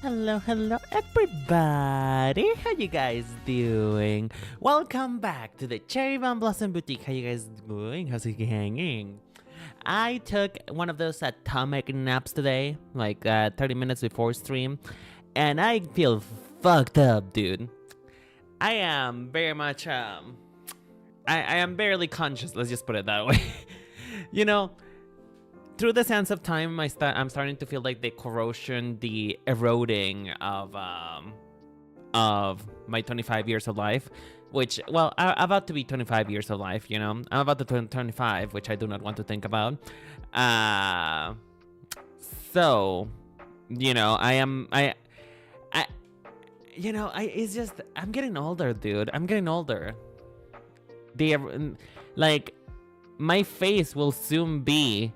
Hello, everybody. How you guys doing? Welcome back to the Cherry Bomb Blossom Boutique. How you guys doing? How's it hanging? I took one of those atomic naps today, like 30 minutes before stream, and I feel fucked up, dude. I am very much, I am barely conscious, let's just put it that way. You know, through the sense of time, I'm starting to feel like the corrosion, the eroding of my 25 years of life, which, well, I'm about to be 25 years of life, you know? I'm about to turn 25, which I do not want to think about. So, you know, it's just, I'm getting older, dude. I'm getting older. Like, my face will soon be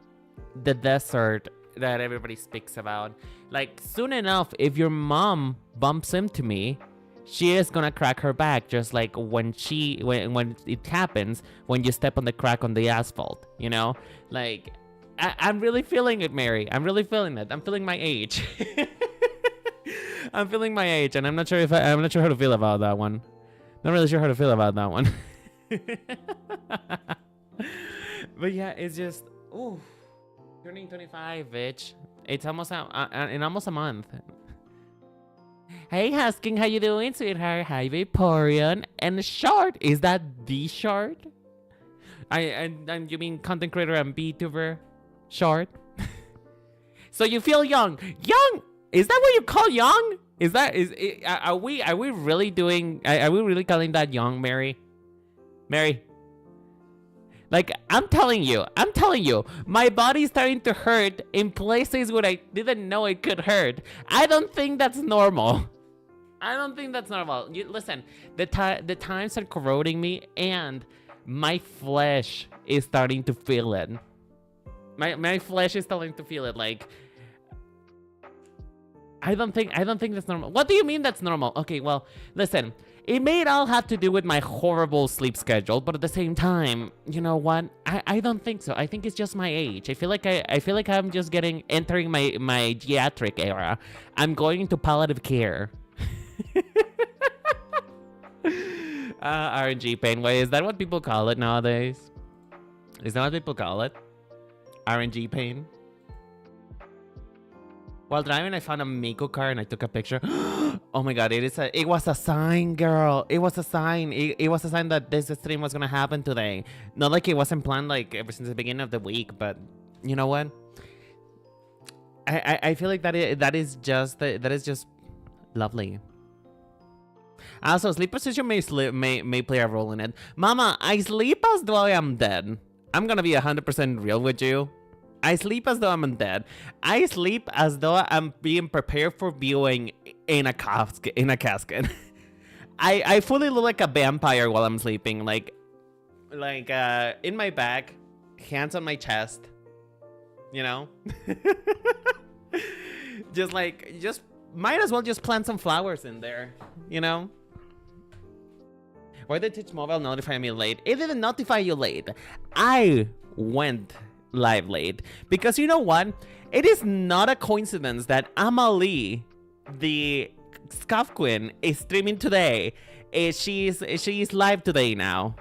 the desert that everybody speaks about. Like, soon enough, if your mom bumps into me, she is gonna crack her back, just like when it happens when you step on the crack on the asphalt, you know? Like, I'm really feeling it, Mary. I'm really feeling it. I'm feeling my age. I'm feeling my age, and I'm not sure how to feel about that one. Not really sure how to feel about that one. But yeah, it's just, ooh. Turning 25, bitch. It's almost in almost a month. Hey, Husking, how you doing, sweetheart? Hi, Vaporeon. And Short, is that the Short? And you mean content creator and Vtuber? Short? So you feel young? Young? Is that what you call young? Are we really doing? Are we really calling that young, Mary? Mary? Like, I'm telling you, my body's starting to hurt in places where I didn't know it could hurt. I don't think that's normal. Listen, the times are corroding me, and my flesh is starting to feel it. My flesh is starting to feel it. Like, I don't think that's normal. What do you mean that's normal? Okay, well, listen. It may all have to do with my horrible sleep schedule, but at the same time, you know what? I don't think so. I think it's just my age. I feel like I'm just entering my geriatric era. I'm going into palliative care. RNG pain. Wait, is that what people call it nowadays? Is that what people call it? RNG pain? While driving, I found a Miku car and I took a picture. Oh my god, it was a sign, girl. It was a sign. It was a sign that this stream was gonna happen today. Not like it wasn't planned like ever since the beginning of the week, but you know what? I feel like that is just lovely. Also, sleep position may play a role in it. Mama, I sleep as though I am dead. I'm gonna be 100% real with you. I sleep as though I'm dead. I sleep as though I'm being prepared for viewing in a casket. I fully look like a vampire while I'm sleeping. Like in my back, hands on my chest. You know? just might as well just plant some flowers in there. You know? Why did Twitch Mobile notify me late? It didn't notify you late. I went live late because you know what? It is not a coincidence that Amalie, the Scuff Queen, is streaming today. She's live today now.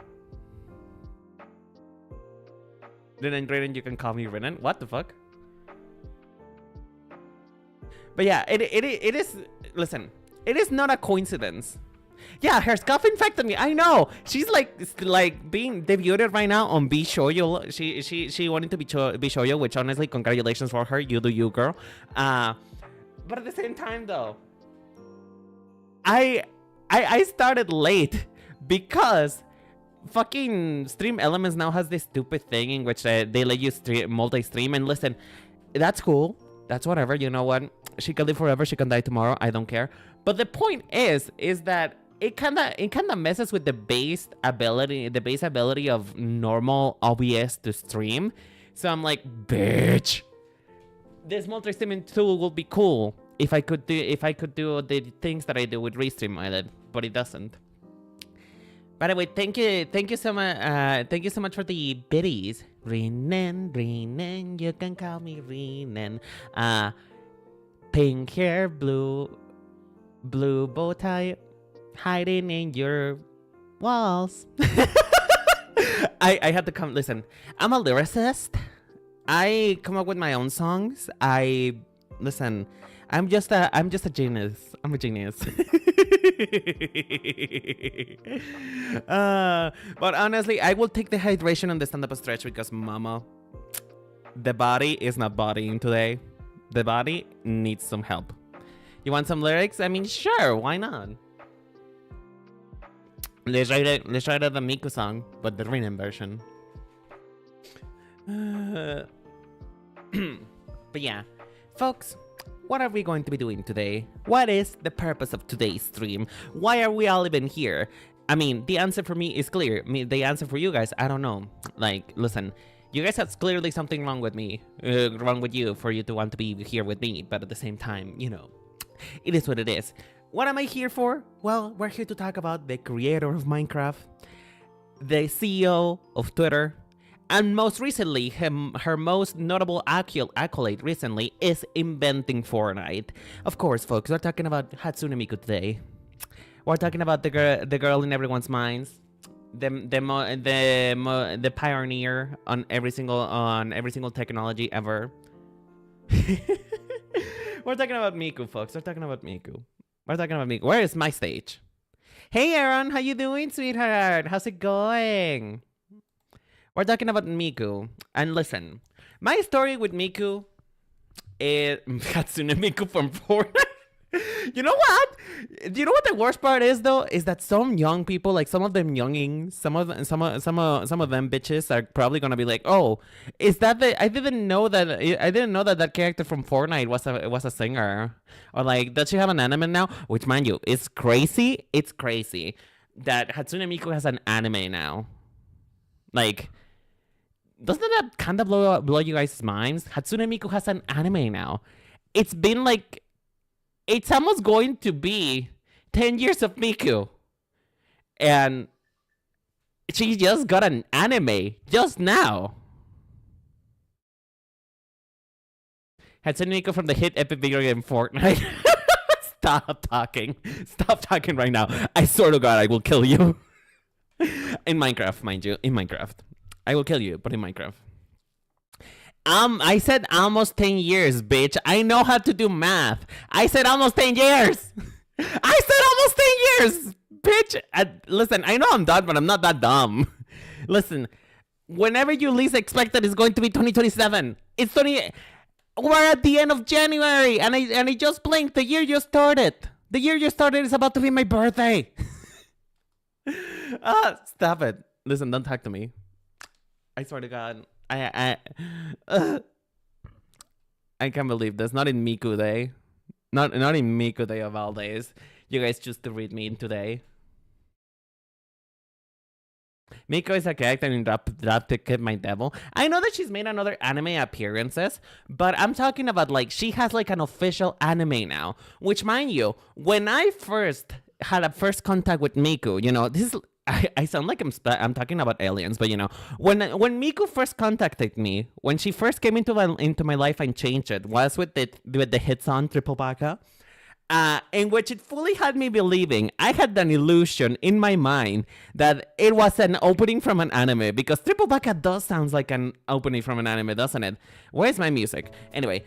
Renan, you can call me Renan. What the fuck? But yeah, it is. Listen, it is not a coincidence. Yeah, her scuff infected me. I know. She's like being debuted right now on Bishoyo. She wanted to be Bishoyo, which honestly, congratulations for her. You do you, girl. But at the same time, though, I started late because fucking Stream Elements now has this stupid thing in which they let you multi-stream. And listen, that's cool. That's whatever. You know what? She can live forever. She can die tomorrow. I don't care. But the point is that it kind of messes with the base ability of normal OBS to stream. So I'm like, bitch, this multi-streaming tool will be cool if I could do the things that I do with Restream Island, but it doesn't. By the way, thank you so much for the biddies. Renan, you can call me Renan. Pink hair, blue bow tie, hiding in your walls. I had to come. Listen, I'm a lyricist. I come up with my own songs. Listen. I'm just a genius. I'm a genius. But honestly, I will take the hydration on the stand-up stretch because, mama, the body is not bodying today. The body needs some help. You want some lyrics? I mean, sure, why not? Let's write the Miku song, but the written version. But yeah, folks, what are we going to be doing today? What is the purpose of today's stream? Why are we all even here? I mean, the answer for me is clear. The answer for you guys, I don't know. Like, listen, you guys have clearly something wrong with me, wrong with you, for you to want to be here with me. But at the same time, you know, it is what it is. What am I here for? Well, we're here to talk about the creator of Minecraft, the CEO of Twitter, and most recently, her most notable accolade recently is inventing Fortnite. Of course, folks, we're talking about Hatsune Miku today. We're talking about the girl in everyone's minds, the pioneer on every single technology ever. We're talking about Miku, folks. We're talking about Miku. Where is my stage? Hey, Aaron, how you doing, sweetheart? How's it going? We're talking about Miku. And listen, my story with Miku is Hatsune Miku from Fortnite. You know what? Do you know what the worst part is though? Is that some young people, like some of them youngings, some of them bitches are probably gonna be like, oh, is that I didn't know that character from Fortnite was a singer, or like, does she have an anime now? Which, mind you, is crazy. It's crazy that Hatsune Miku has an anime now. Like, doesn't that kind of blow you guys' minds? Hatsune Miku has an anime now. It's been like, it's almost going to be 10 years of Miku. And she just got an anime just now. Hatsune Miku from the hit epic video game Fortnite. Stop talking. Stop talking right now. I swear to God, I will kill you. In Minecraft, mind you. In Minecraft. I will kill you, but in Minecraft. I said almost 10 years, bitch. I know how to do math. I said almost 10 years. I said almost 10 years, bitch. Listen, I know I'm done, but I'm not that dumb. Listen, whenever you least expect that it's going to be 2027, it's 20. We're at the end of January, and I just blinked. The year just started. The year just started is about to be my birthday. Stop it. Listen, don't talk to me. I swear to God. I can't believe this. Not in Miku Day. Not in Miku Day of all days. You guys choose to read me in today. Miku is a character in Drop to Kid My Devil. I know that she's made another anime appearances, but I'm talking about, like, she has like an official anime now. Which, mind you, when I first had a first contact with Miku, you know, this is, I sound like I'm talking about aliens, but you know, when Miku first contacted me, when she first came into my life and changed it, was with the hit song Triple Baka, in which it fully had me believing. I had an illusion in my mind that it was an opening from an anime, because Triple Baka does sound like an opening from an anime, doesn't it? Where's my music? Anyway,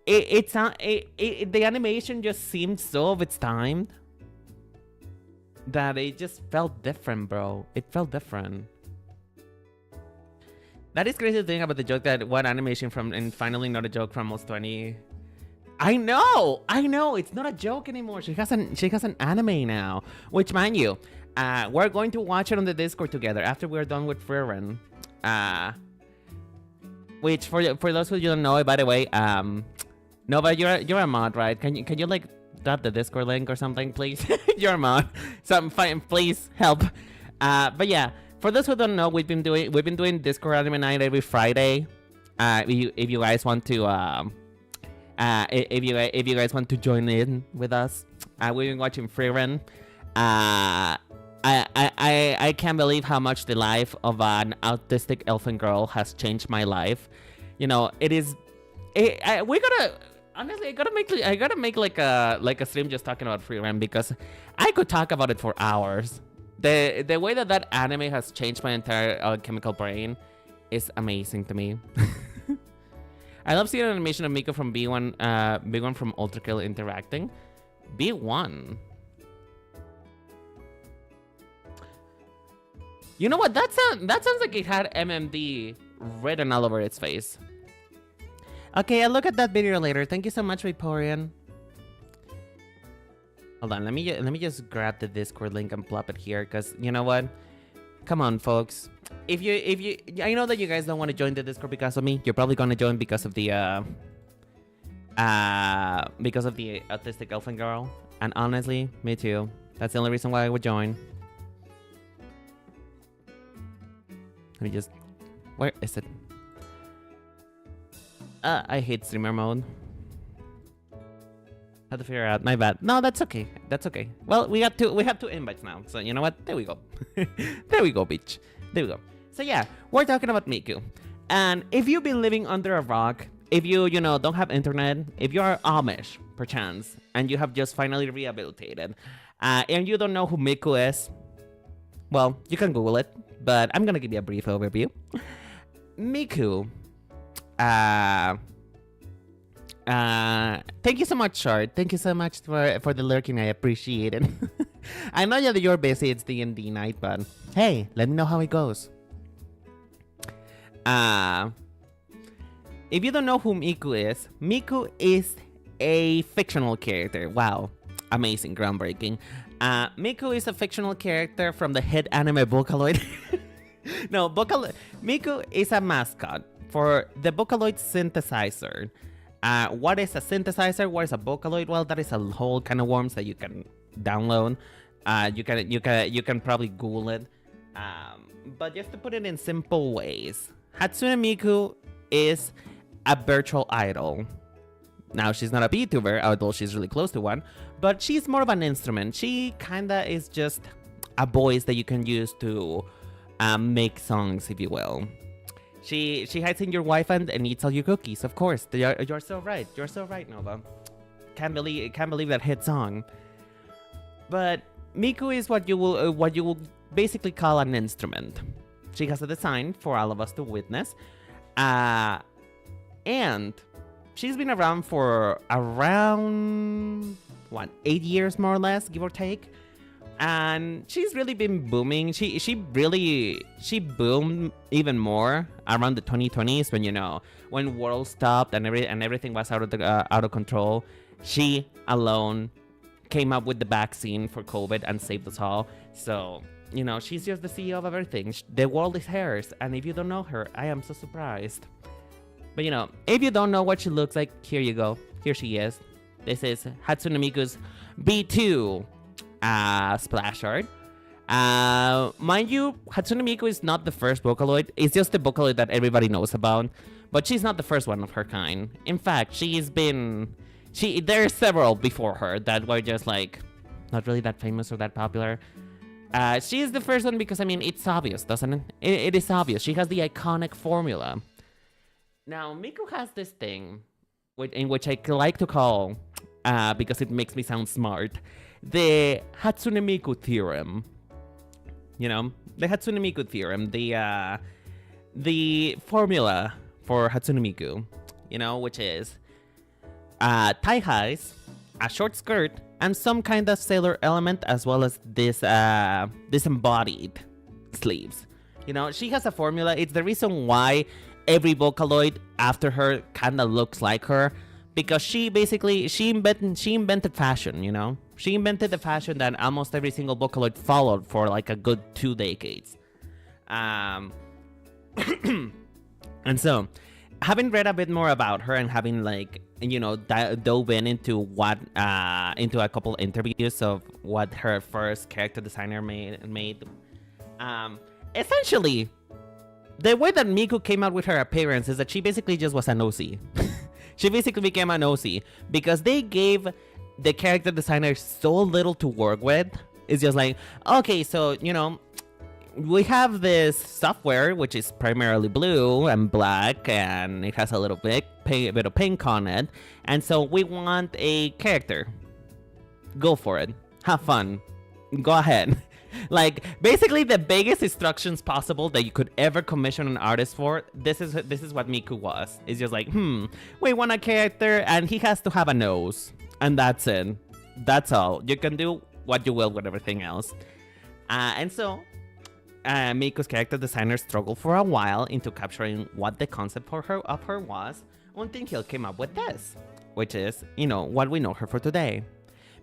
the animation just seemed so of its time that it just felt different, bro. It felt different. That is crazy to think about the joke that one animation from, and finally not a joke from almost 20. I know. It's not a joke anymore. She has an anime now. Which, mind you, we're going to watch it on the Discord together after we're done with Frieren. Which for those who don't know, by the way, Nova, you're a mod, right? Can you like drop the Discord link or something, please? You're a mod. So fine, please help. But yeah, for those who don't know, we've been doing Discord Anime Night every Friday. If you guys want to if you guys want to join in with us, we've been watching Frieren. I can't believe how much the life of an autistic elfin girl has changed my life. You know, we gotta. Honestly, I gotta make like a stream just talking about Free Rem because I could talk about it for hours. The way that anime has changed my entire chemical brain is amazing to me. I love seeing an animation of Miku from B1 from Ultra Kill interacting. B1. You know what? That sounds like it had MMD written all over its face. Okay, I'll look at that video later. Thank you so much, Vaporeon. Hold on, let me just grab the Discord link and plop it here, cause you know what? Come on, folks. If you, I know that you guys don't want to join the Discord because of me. You're probably gonna join because of the autistic elfin girl. And honestly, me too. That's the only reason why I would join. Let me just, where is it? I hate streamer mode. Had to figure out. My bad. No, that's okay. That's okay. Well, we have two invites now. So you know what? There we go. There we go, bitch. There we go. So yeah, we're talking about Miku. And if you've been living under a rock, if you know don't have internet, if you are Amish perchance, and you have just finally rehabilitated, and you don't know who Miku is, well, you can Google it. But I'm gonna give you a brief overview. Miku. Thank you so much, Shard. Thank you so much for the lurking. I appreciate it. I know that you're busy. It's D&D night, but hey, let me know how it goes. If you don't know who Miku is a fictional character. Wow, amazing, groundbreaking. Miku is a fictional character from the hit anime Vocaloid. No, Miku is a mascot for the Vocaloid synthesizer. What is a synthesizer? What is a Vocaloid? Well, that is a whole kind of worms that you can download. You can probably Google it. But just to put it in simple ways, Hatsune Miku is a virtual idol. Now, she's not a Vtuber, although she's really close to one, but she's more of an instrument. She kinda is just a voice that you can use to make songs, if you will. She hides in your Wi-Fi and eats all your cookies, of course. You're so right. You're so right, Nova. Can't believe that hit song. But Miku is what you will basically call an instrument. She has a design for all of us to witness. And she's been around for around 8 years more or less, give or take. And she's really been booming. She boomed even more around the 2020s when world stopped and everything was out of control. She alone came up with the vaccine for COVID and saved us all. So she's just the CEO of everything. The world is hers, and if you don't know her, I am so surprised. But if you don't know what she looks like, here you go. Here she is. This is Hatsune Miku's B2 splash art. Mind you, Hatsune Miku is not the first Vocaloid. It's just the Vocaloid that everybody knows about. But she's not the first one of her kind. In fact, there are several before her that were just like not really that famous or that popular. She is the first one because it's obvious, doesn't it? It is obvious. She has the iconic formula. Now, Miku has this thing in which I like to call, because it makes me sound smart, the Hatsune Miku theorem. The Hatsune Miku theorem, the formula for Hatsune Miku, which is thigh highs, a short skirt, and some kind of sailor element, as well as this disembodied sleeves. She has a formula. It's the reason why every Vocaloid after her kind of looks like her, because she invented fashion. She invented the fashion that almost every single Vocaloid followed for like a good 2 decades. And so, having read a bit more about her and having dove into a couple interviews of what her first character designer made, essentially, the way that Miku came out with her appearance is that she basically just was an OC. She basically became an OC because they gave the character designer so little to work with. It's just like, okay, so, we have this software which is primarily blue and black, and it has a little bit of pink on it, and so we want a character. Go for it. Have fun. Go ahead. Like, basically the biggest instructions possible that you could ever commission an artist for, this is what Miku was. It's just like, we want a character and he has to have a nose, and that's it. That's all. You can do what you will with everything else. And so Miku's character designer struggled for a while into capturing what the concept of her was, until he came up with this, which is, what we know her for today.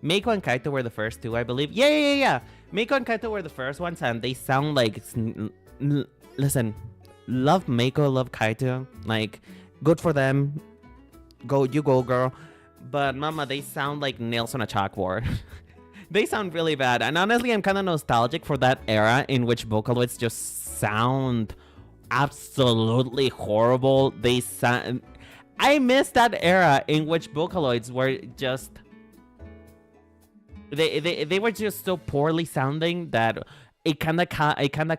Miku and Kaito were the first two, I believe. Yeah. Miku and Kaito were the first ones, and they sound like... Listen, love Miku, love Kaito. Like, good for them. You go, girl. But, mama, they sound like nails on a chalkboard. They sound really bad. And honestly, I'm kind of nostalgic for that era in which Vocaloids just sound absolutely horrible. They sound... I miss that era in which Vocaloids were just... They were just so poorly sounding that it kind of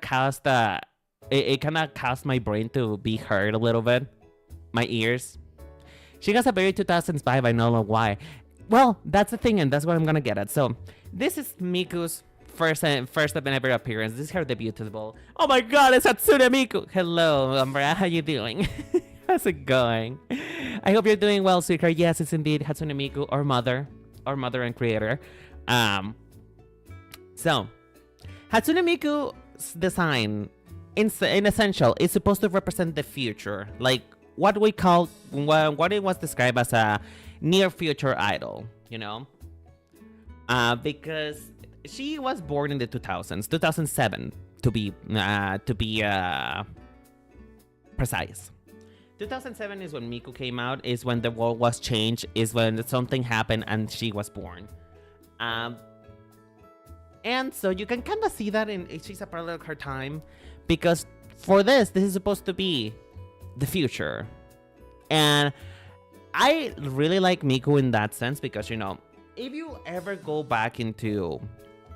caused my brain to be hurt a little bit, my ears. She has a very 2000s vibe. I don't know why. Well, that's the thing, and that's what I'm gonna get at. So this is Miku's first and ever appearance. This is her debutable. Oh my God, it's Hatsune Miku. Hello, Umbra. How you doing? How's it going? I hope you're doing well, sweetheart. Yes, it's indeed Hatsune Miku, our mother and creator. So Hatsune Miku's design in essential is supposed to represent the future, like what it was described as a near future idol, because she was born in the 2007 to be precise. 2007 is when Miku came out, is when the world was changed, is when something happened and she was born. And so you can kind of see that she's a parallel of her time, because for this is supposed to be the future. And I really like Miku in that sense, because, if you ever go back into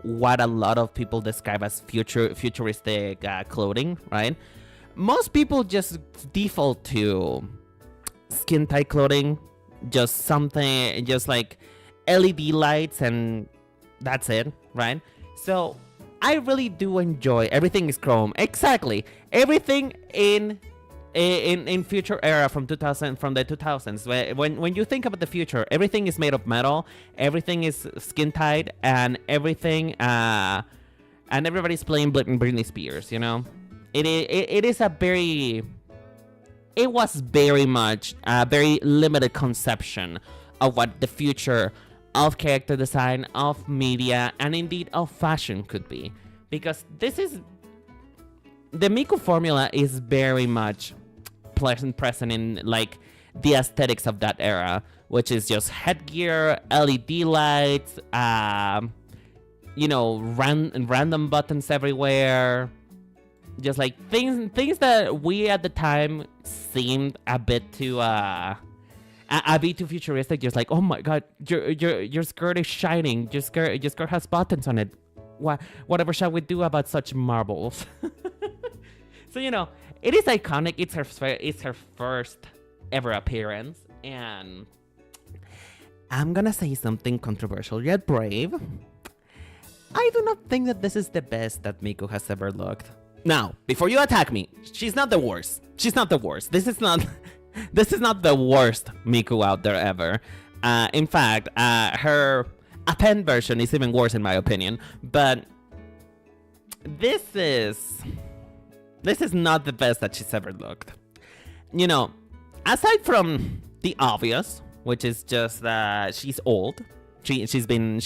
what a lot of people describe as futuristic clothing, right? Most people just default to skin tight clothing, just like LED lights, and that's it, right? So I really do enjoy everything is chrome. Exactly, everything in future era from the 2000s. When you think about the future, everything is made of metal, everything is skin tight, and everything and everybody's playing Britney Spears. It was very much a very limited conception of what the future of character design, of media, and indeed of fashion could be. Because the Miku formula is very much present in like the aesthetics of that era, which is just headgear, LED lights, random buttons everywhere. Just like things that we at the time seemed a bit too futuristic. Just like, oh my God, your skirt is shining. Your skirt has buttons on it. Whatever shall we do about such marbles? So it is iconic. It's her first ever appearance, and I'm gonna say something controversial yet brave. I do not think that this is the best that Miku has ever looked. Now, before you attack me, she's not the worst. She's not the worst. This is not the worst Miku out there ever. In fact, her append version is even worse in my opinion. But this is not the best that she's ever looked. Aside from the obvious, which is just that she's old. She's been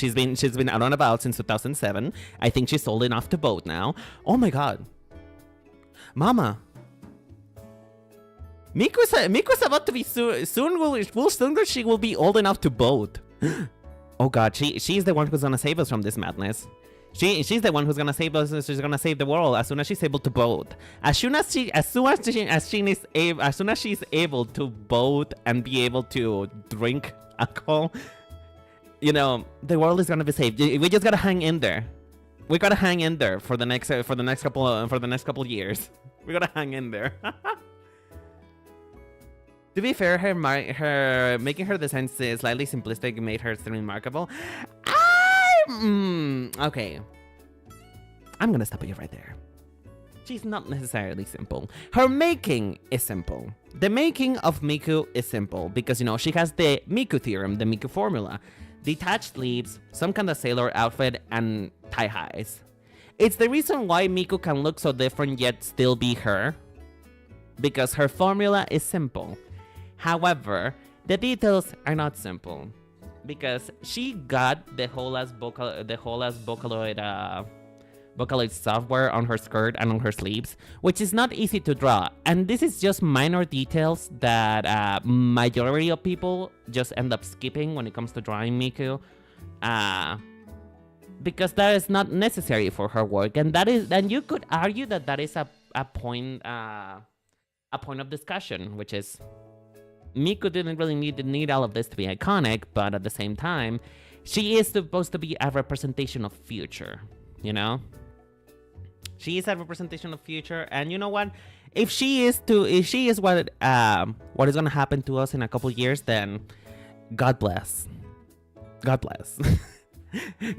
out and about since 2007. I think she's old enough to vote now. Oh my God. Mama, Miku's about to be soon she will be old enough to vote. Oh God, she's the one who's gonna save us from this madness. She's the one who's gonna save us. She's gonna save the world as soon as she's able to vote. As soon as she's able to vote and be able to drink alcohol, the world is gonna be saved. We just gotta hang in there. We gotta hang in there for the next couple years. We gotta hang in there. To be fair, her making her design slightly simplistic made her still remarkable. Okay. I'm gonna stop you right there. She's not necessarily simple. Her making is simple. The making of Miku is simple because, you know, she has the Miku theorem, the Miku formula. Detached sleeves, some kind of sailor outfit, and tie highs. It's the reason why Miku can look so different yet still be her. Because her formula is simple. However, the details are not simple. Because she got the whole ass Vocaloid software on her skirt and on her sleeves, which is not easy to draw. And this is just minor details that majority of people just end up skipping when it comes to drawing Miku. Because that is not necessary for her work. And you could argue that is a point of discussion, which is Miku didn't really need all of this to be iconic, but at the same time, she is supposed to be a representation of future, you know? She is a representation of future, and you know what? If she is what is gonna happen to us in a couple years, then God bless. God bless.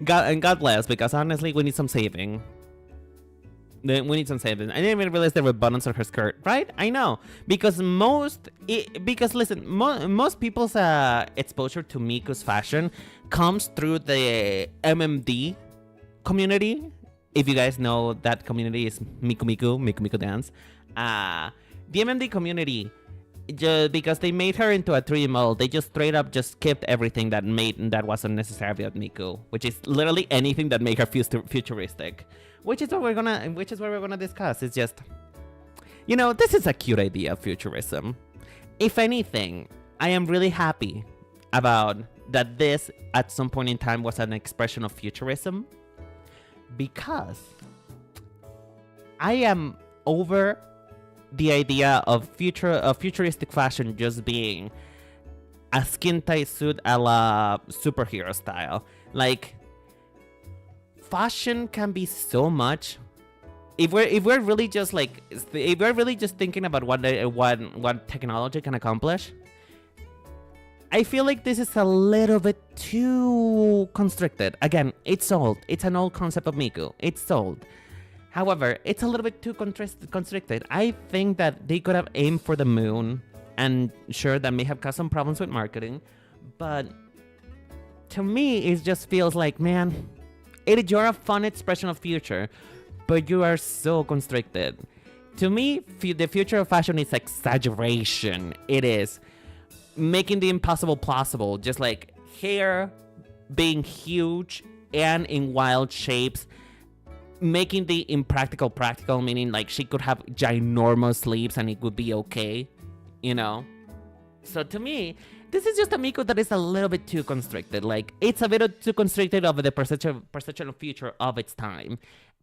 God bless, because honestly, we need some saving. We need some savings. I didn't even realize there were buttons on her skirt, right? I know, because listen, most people's exposure to Miku's fashion comes through the MMD community. If you guys know, that community is Miku Dance. The MMD community, just because they made her into a 3D model, they just straight up just skipped everything that was unnecessary about Miku, which is literally anything that made her futuristic. Which is what we're gonna discuss. It's just, you know, this is a cute idea of futurism. If anything, I am really happy about that this at some point in time was an expression of futurism, because I am over the idea of futuristic fashion just being a skin tight suit a la superhero style. Like, fashion can be so much. If we're really just thinking about what technology can accomplish, I feel like this is a little bit too constricted. Again, it's old. It's an old concept of Miku. It's old. However, it's a little bit too constricted. I think that they could have aimed for the moon, and sure, that may have caused some problems with marketing, but to me, it just feels like, man, you're a fun expression of future, but you are so constricted. To me, the future of fashion is exaggeration. It is making the impossible plausible, just like hair being huge and in wild shapes, making the impractical practical, meaning like she could have ginormous sleeves and it would be okay, you know? So to me, this is just a Miku that is a little bit too constricted. Like, it's a bit too constricted of the perception of future of its time.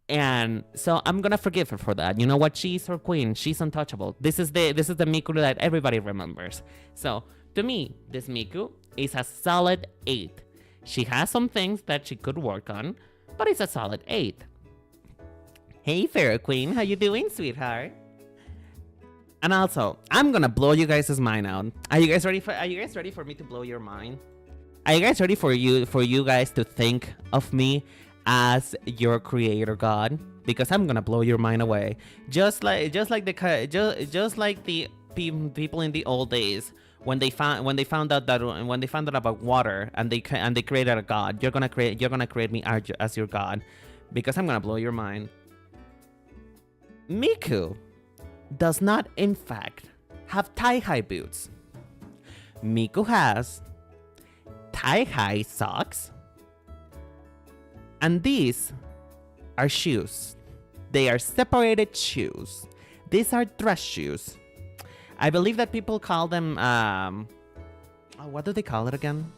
And so I'm gonna forgive her for that. You know what? She's her queen. She's untouchable. This is the Miku that everybody remembers. So to me, this Miku is a solid 8. She has some things that she could work on, but it's a solid 8. Hey, Fair Queen, how you doing, sweetheart? And also, I'm gonna blow you guys' mind out. Are you guys ready for me to blow your mind? Are you guys ready for you guys to think of me as your creator god? Because I'm gonna blow your mind away. Just like the people in the old days when they found out about water and they created a god. You're gonna create me as your god, because I'm gonna blow your mind. Miku does not, in fact, have thigh-high boots. Miku has thigh-high socks, and these are shoes. They are separated shoes. These are dress shoes. I believe that people call them, what do they call it again?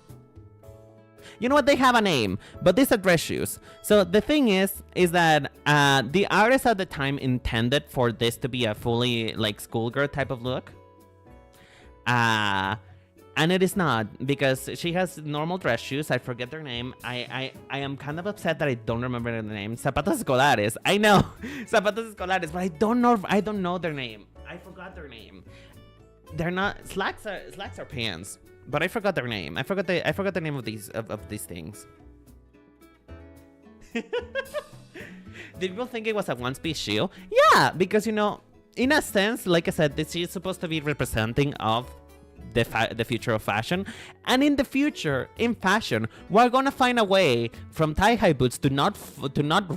You know what? They have a name, but these are dress shoes. So the thing is that the artist at the time intended for this to be a fully like schoolgirl type of look. And it is not, because she has normal dress shoes. I forget their name. I am kind of upset that I don't remember their name. Zapatos escolares. I know. Zapatos escolares, but I don't know their name. I forgot their name. They're not slacks are pants, but I forgot their name. I forgot the name of these things. Did people think it was a one-piece shoe? Yeah, because you know, in a sense, like I said, this is supposed to be representing of the future of fashion, and in the future in fashion, we're gonna find a way from thigh-high boots to not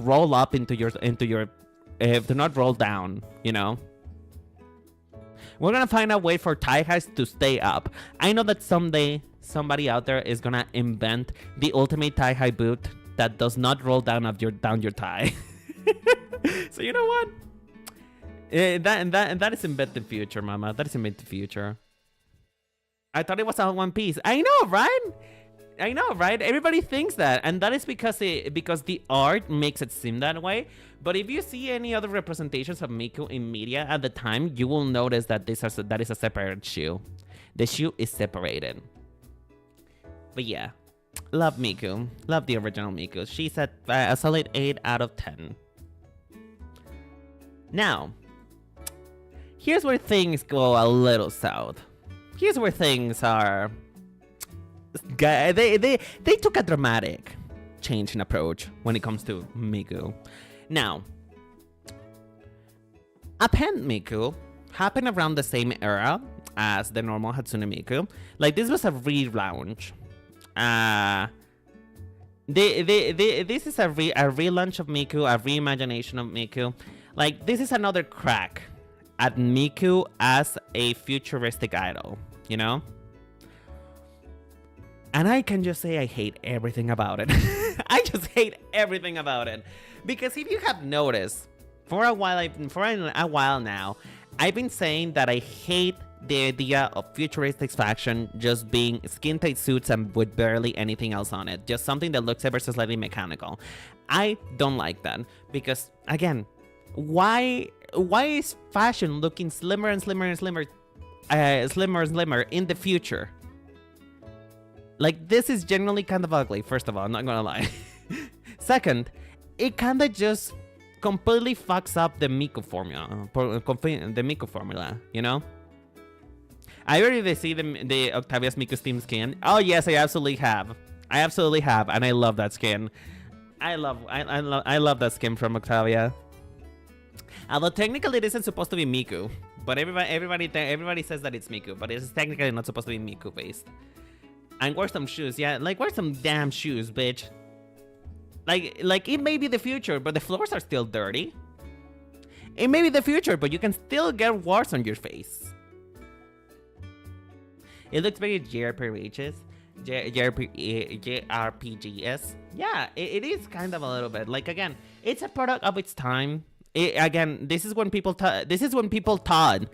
roll up into your to not roll down. You know, we're gonna find a way for thigh-highs to stay up. I know that someday somebody out there is gonna invent the ultimate thigh-high boot that does not roll down your thigh. So you know what? That is invented future, mama. That is invented future. I thought it was all one piece. I know, right? Everybody thinks that, and that is because the art makes it seem that way. But if you see any other representations of Miku in media at the time, you will notice that that is a separate shoe. The shoe is separated. But yeah, love Miku. Love the original Miku. She's at a solid 8 out of 10. Now, here's where things go a little south. Here's where things are. They took a dramatic change in approach when it comes to Miku. Now, Append Miku happened around the same era as the normal Hatsune Miku. Like, this was a relaunch. This is a relaunch of Miku, a reimagination of Miku. Like, this is another crack at Miku as a futuristic idol, you know? And I can just say I hate everything about it. I just hate everything about it. Because if you have noticed, for a while now, I've been saying that I hate the idea of futuristic fashion just being skin-tight suits and with barely anything else on it. Just something that looks ever so slightly mechanical. I don't like that. Because, again, why is fashion looking slimmer and slimmer and slimmer in the future? Like, this is generally kind of ugly, first of all, I'm not gonna lie. Second, it kind of just completely fucks up the Miku formula, you know? I already see the Octavia's Miku Steam skin. Oh yes, I absolutely have, and I love that skin. I love that skin from Octavia. Although technically it isn't supposed to be Miku, but everybody says that it's Miku, but it's technically not supposed to be Miku based. And wear some shoes, yeah, like wear some damn shoes, bitch. Like it may be the future, but the floors are still dirty. It may be the future, but you can still get wars on your face. It looks very JRPGs. Yeah, it is kind of a little bit. Like, again, it's a product of its time. This is when people thought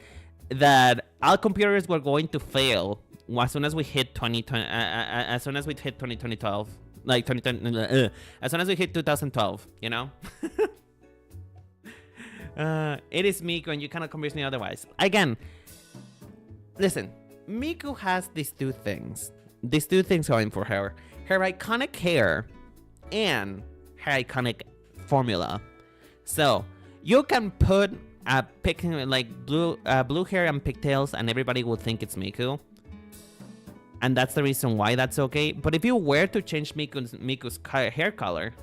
that all computers were going to fail as soon as we hit 2012, like 2020, as soon as we hit 2012, you know. It is Miku, and you cannot convince me otherwise. Again, listen, Miku has these two things going for her: her iconic hair and her iconic formula. So you can put blue hair and pigtails, and everybody will think it's Miku. And that's the reason why that's okay. But if you were to change Miku's hair color,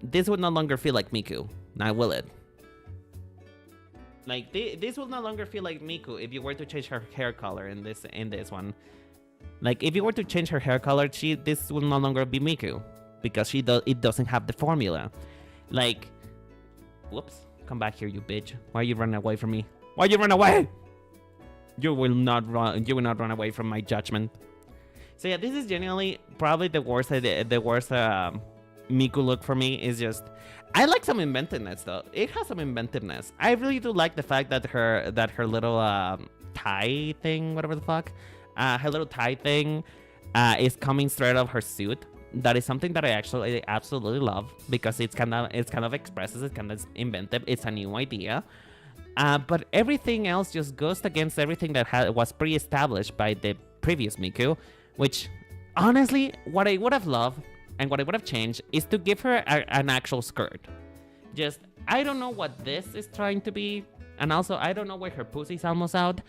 this would no longer feel like Miku. Now will it? Like, this will no longer feel like Miku if you were to change her hair color in this one. Like, if you were to change her hair color, this will no longer be Miku, because it doesn't have the formula. Like, whoops, come back here, you bitch. Why are you running away from me? Why you run away? You will not run away from my judgment. So yeah, this is genuinely probably the worst Miku look for me. Is just, I like some inventiveness though. It has some inventiveness. I really do like the fact that her little tie thing, whatever the fuck, her little tie thing is coming straight out of her suit. That is something that I actually absolutely love, because it's kind of expresses, it's kind of inventive, it's a new idea. But everything else just goes against everything that was pre-established by the previous Miku, which, honestly, what I would have loved and what I would have changed is to give her an actual skirt. Just, I don't know what this is trying to be, and also I don't know where her pussy's almost out.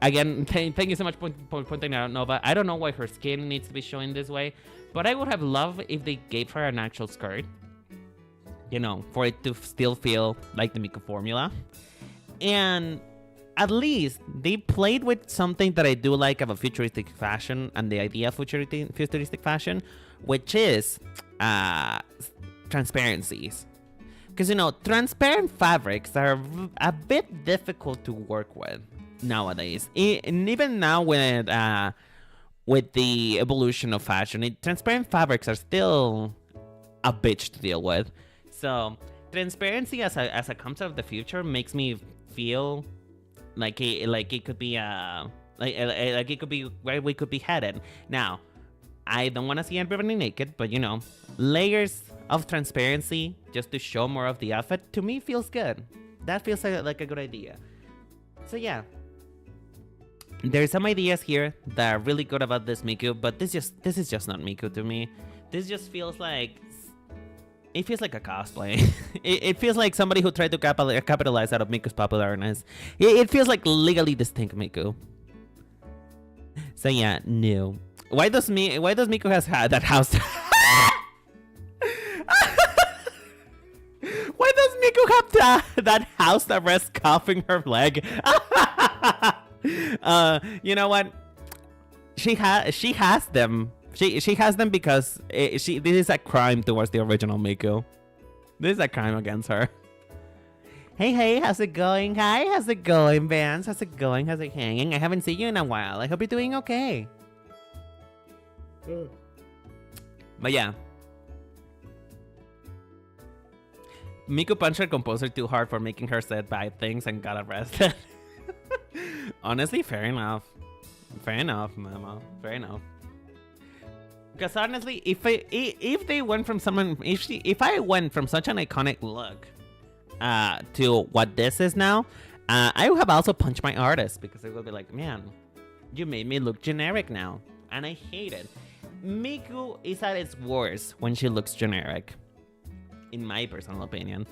Again, thank you so much for pointing out, Nova. I don't know why her skin needs to be showing this way, but I would have loved if they gave her an actual skirt. You know, for it to still feel like the Miku formula. And at least they played with something that I do like of a futuristic fashion and the idea of futuristic fashion, which is transparencies. Because, you know, transparent fabrics are a bit difficult to work with nowadays. And even now with the evolution of fashion, transparent fabrics are still a bitch to deal with. So transparency as a concept of the future makes me feel like it could be like it could be where we could be headed. Now, I don't want to see everybody naked, but you know, layers of transparency just to show more of the outfit to me feels good. That feels like a good idea. So yeah, there's some ideas here that are really good about this Miku, but this is just not Miku to me. This just feels like. It feels like a cosplay. It feels like somebody who tried to capitalize out of Miku's popularness. It feels like legally distinct Miku. So yeah, no. Why does Miku has had that house? Why does Miku have that house arrest cuff in her leg? You know what? She has them. She has them because this is a crime towards the original Miku. This is a crime against her. Hey, how's it going? Hi, how's it going, Vance? How's it going? How's it hanging? I haven't seen you in a while. I hope you're doing okay. But yeah. Miku punched her composer too hard for making her say bad things and got arrested. Honestly, fair enough. Fair enough, Mama. Fair enough. Because honestly, if I went from such an iconic look to what this is now, I would have also punched my artist because it would be like, man, you made me look generic now, and I hate it. Miku is at its worst when she looks generic, in my personal opinion.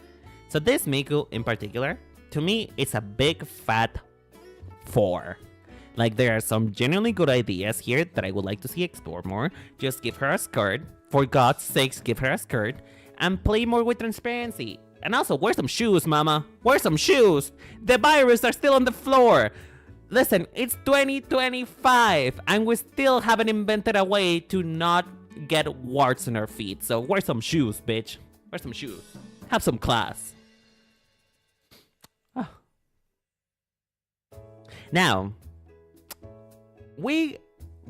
So this Miku in particular, to me, it's a big fat 4. Like, there are some genuinely good ideas here that I would like to see explored more. Just give her a skirt. For God's sakes, give her a skirt. And play more with transparency. And also, wear some shoes, mama. Wear some shoes. The viruses are still on the floor. Listen, it's 2025. And we still haven't invented a way to not get warts on our feet. So wear some shoes, bitch. Wear some shoes. Have some class. Oh. Now, we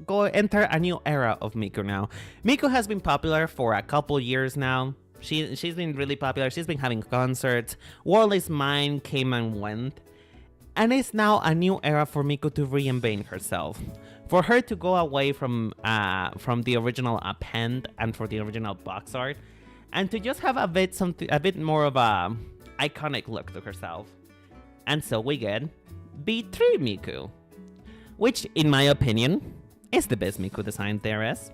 enter a new era of Miku now. Miku has been popular for a couple years now. She's been really popular. She's been having concerts. World is Mine came and went. And it's now a new era for Miku to reinvent herself. For her to go away from the original append and for the original box art. And to just have a bit more of a iconic look to herself. And so we get B3 Miku. Which, in my opinion, is the best Miku design there is.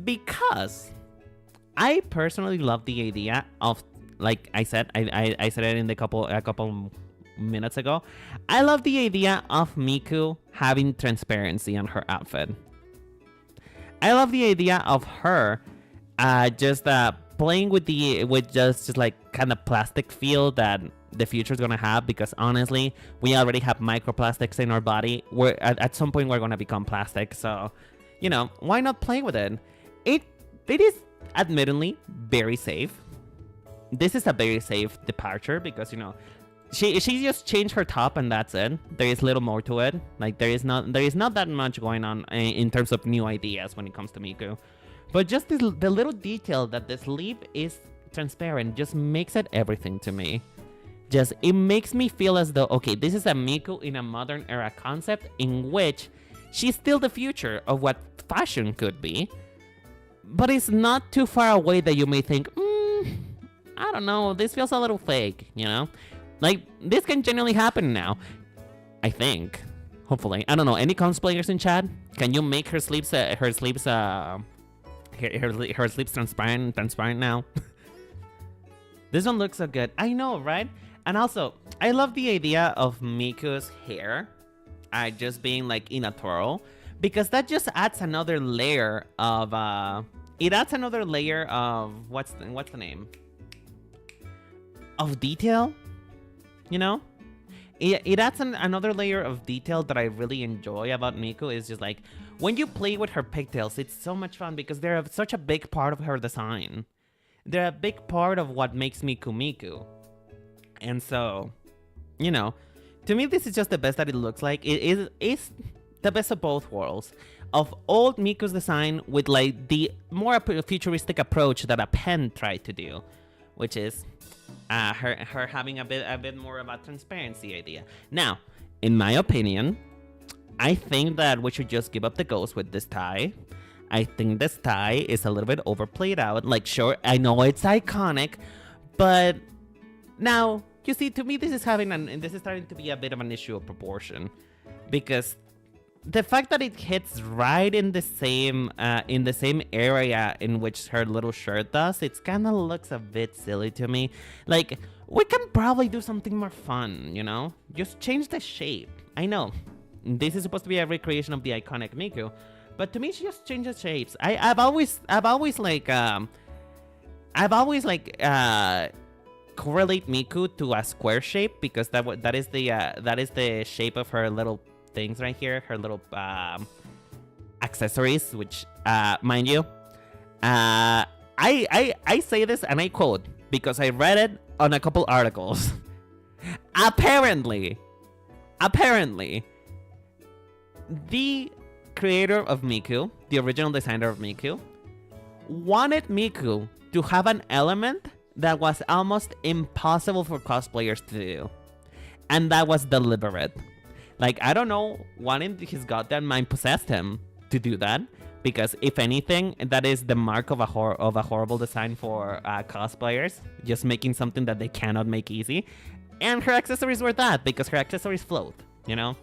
Because I personally love the idea of, like I said, I said it in a couple minutes ago. I love the idea of Miku having transparency on her outfit. I love the idea of her just playing with just like kind of plastic feel that the future is gonna have, because honestly, we already have microplastics in our body. At some point we're gonna become plastic, so you know, why not play with it? It is admittedly very safe. This is a very safe departure because, you know, she just changed her top and that's it. There is little more to it. Like there is not that much going on in terms of new ideas when it comes to Miku. But just the little detail that the sleeve is transparent just makes it everything to me. It makes me feel as though, okay, this is a Miku in a modern era concept in which she's still the future of what fashion could be, but it's not too far away that you may think, I don't know, this feels a little fake, you know? Like, this can genuinely happen now. I think. Hopefully. I don't know. Any cosplayers in chat? Can you make her sleeves transparent now? This one looks so good. I know, right? And also, I love the idea of Miku's hair just being like in a twirl, because that just adds another layer of it adds another layer of what's the name? Of detail, you know? It adds another layer of detail that I really enjoy about Miku. Is just like when you play with her pigtails, it's so much fun because they're such a big part of her design. They're a big part of what makes Miku Miku. And so, you know, to me, this is just the best that it looks like. It is the best of both worlds. Of old Miku's design with like the more futuristic approach that a pen tried to do, which is her having a bit more of a transparency idea. Now, in my opinion, I think that we should just give up the ghost with this tie. I think this tie is a little bit overplayed out. Like, sure, I know it's iconic, but now, you see, to me, this is starting to be a bit of an issue of proportion, because the fact that it hits right in the same area in which her little shirt does, it kind of looks a bit silly to me. Like, we can probably do something more fun, you know? Just change the shape. I know this is supposed to be a recreation of the iconic Miku, but to me, she just changes shapes. I've always correlate Miku to a square shape, because that is the shape of her little things right here, her little accessories, which mind you, I say this and I quote because I read it on a couple articles. Apparently, the creator of Miku, the original designer of Miku, wanted Miku to have an element that was almost impossible for cosplayers to do, and that was deliberate. Like, I don't know what in his goddamn mind possessed him to do that, because if anything, that is the mark of a horrible design for cosplayers, just making something that they cannot make easy. And her accessories were that, because her accessories float, you know?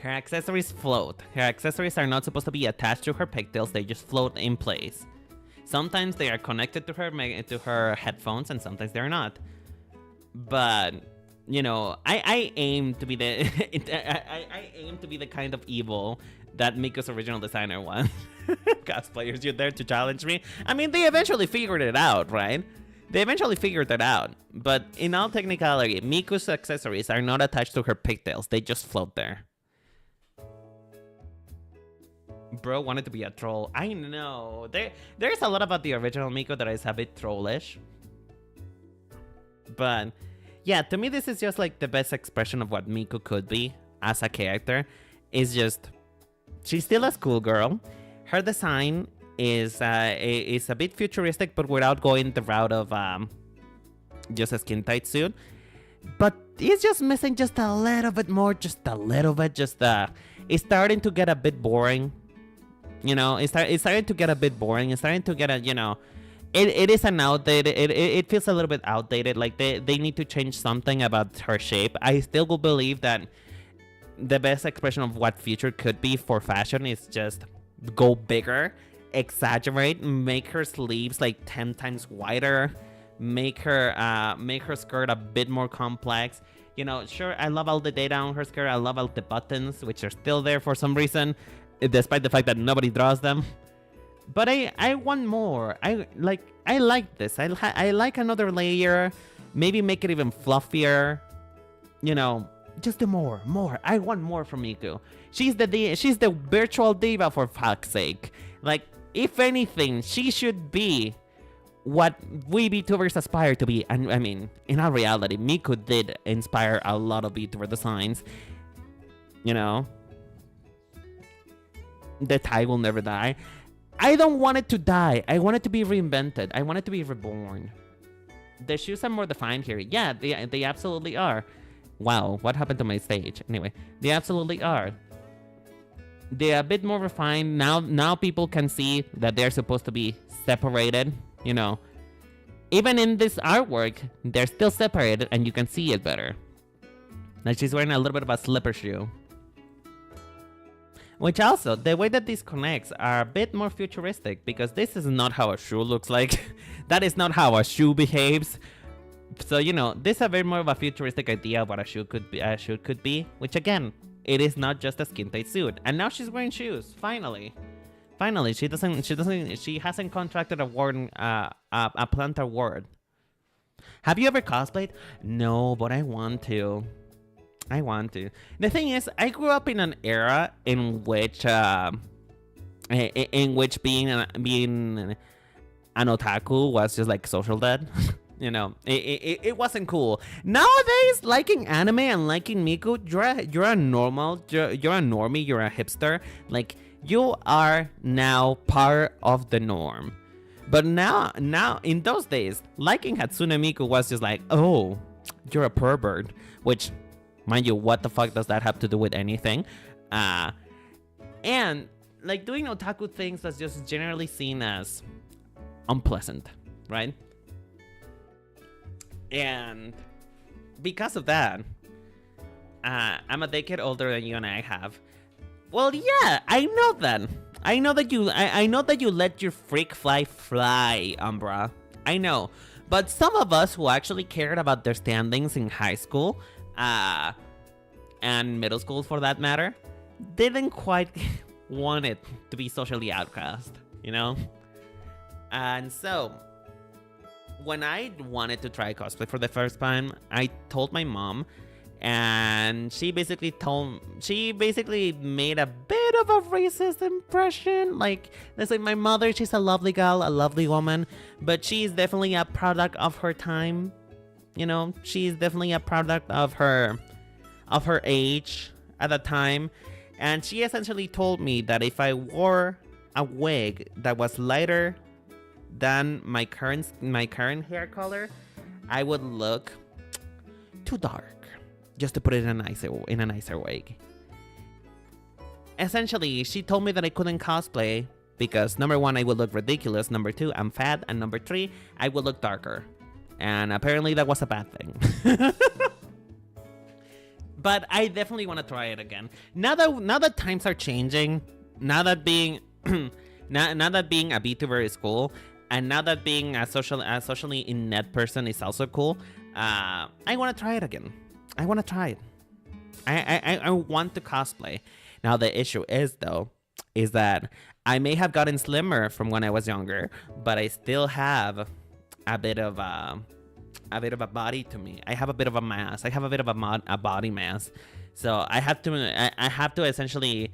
Her accessories float. Her accessories are not supposed to be attached to her pigtails, they just float in place. Sometimes they are connected to her headphones, and sometimes they're not. But, you know, I aim to be the I aim to be the kind of evil that Miku's original designer was. Cosplayers, you're there to challenge me. I mean, they eventually figured it out, right? They eventually figured it out. But in all technicality, Miku's accessories are not attached to her pigtails. They just float there. Bro wanted to be a troll. I know. There's a lot about the original Miku that is a bit trollish. But yeah, to me, this is just like the best expression of what Miku could be as a character. Is just, she's still a schoolgirl. Her design is a bit futuristic, but without going the route of just a skin tight suit. But it's just missing just a little bit more, just a little bit. It's starting to get a bit boring. You know, it's starting to get a bit boring. It's starting to get a, you know, it is an outdated. It feels a little bit outdated. Like they need to change something about her shape. I still will believe that the best expression of what future could be for fashion is just go bigger, exaggerate, make her sleeves like 10 times wider, make her skirt a bit more complex. You know, sure, I love all the data on her skirt. I love all the buttons, which are still there for some reason, despite the fact that nobody draws them. But I want more. I like this. I like another layer. Maybe make it even fluffier. You know, just the more. I want more from Miku. She's the virtual diva, for fuck's sake. Like, if anything, she should be what we VTubers aspire to be. And I mean, in our reality, Miku did inspire a lot of VTuber designs. You know, the tie will never die. I don't want it to die. I want it to be reinvented. I want it to be reborn. The shoes are more defined here. Yeah, they absolutely are. Wow, what happened to my stage? Anyway, they absolutely are. They're a bit more refined. Now people can see that they're supposed to be separated, you know. Even in this artwork, they're still separated and you can see it better. Like she's wearing a little bit of a slipper shoe. Which also, the way that these connects are a bit more futuristic because this is not how a shoe looks like. That is not how a shoe behaves. So, you know, this is a very more of a futuristic idea of what a shoe could be, which again, it is not just a skin tight suit. And now she's wearing shoes, finally. Finally, she hasn't contracted a plantar ward. Have you ever cosplayed? No, but I want to. The thing is, I grew up in an era in which being an otaku was just like social dead. You know, it wasn't cool. Nowadays, liking anime and liking Miku, you're a normie, you're a hipster. Like, you are now part of the norm. But now in those days, liking Hatsune Miku was just like, oh, you're a pervert. Which, mind you, what the fuck does that have to do with anything? And like doing otaku things was just generally seen as unpleasant, right? And because of that, I'm a decade older than you and I have. Well, yeah, I know that. I know that you let your freak fly, Umbra. I know. But some of us who actually cared about their standings in high school, and middle school for that matter, didn't quite want it to be socially outcast, you know? And so, when I wanted to try cosplay for the first time, I told my mom, and she basically made a bit of a racist impression. Like, let's say my mother, she's a lovely girl, a lovely woman, but she's definitely a product of her time. You know, she's definitely a product of her age at the time. And she essentially told me that if I wore a wig that was lighter than my current hair color, I would look too dark. Just to put it in a nicer wig. Essentially, she told me that I couldn't cosplay because number one, I would look ridiculous. Number two, I'm fat, and number three, I would look darker. And apparently, that was a bad thing. But I definitely want to try it again. Now that times are changing, now that being now that being a Vtuber is cool, and now that being a socially inept person is also cool, I want to try it again. I want to try it. I want to cosplay. Now the issue is that I may have gotten slimmer from when I was younger, but I still have a bit of a body to me. I have a bit of a mass. I have a bit of a body mass. So I have to essentially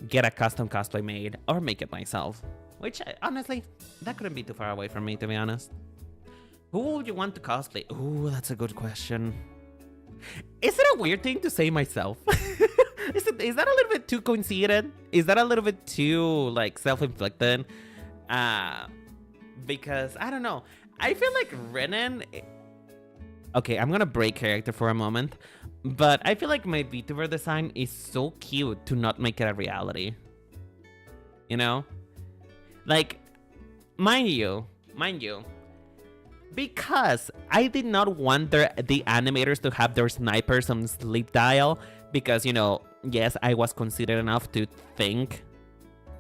get a custom cosplay made or make it myself. Which honestly, that couldn't be too far away from me, to be honest. Who would you want to cosplay? Ooh, that's a good question. Is it a weird thing to say myself? Is that a little bit too conceited? Is that a little bit too like self-inflicted? Because I don't know. I feel like Renan. Okay, I'm gonna break character for a moment, but I feel like my VTuber design is so cute to not make it a reality. You know, like, mind you. Because I did not want the animators to have their snipers on sleep dial, because, you know, yes, I was considerate enough to think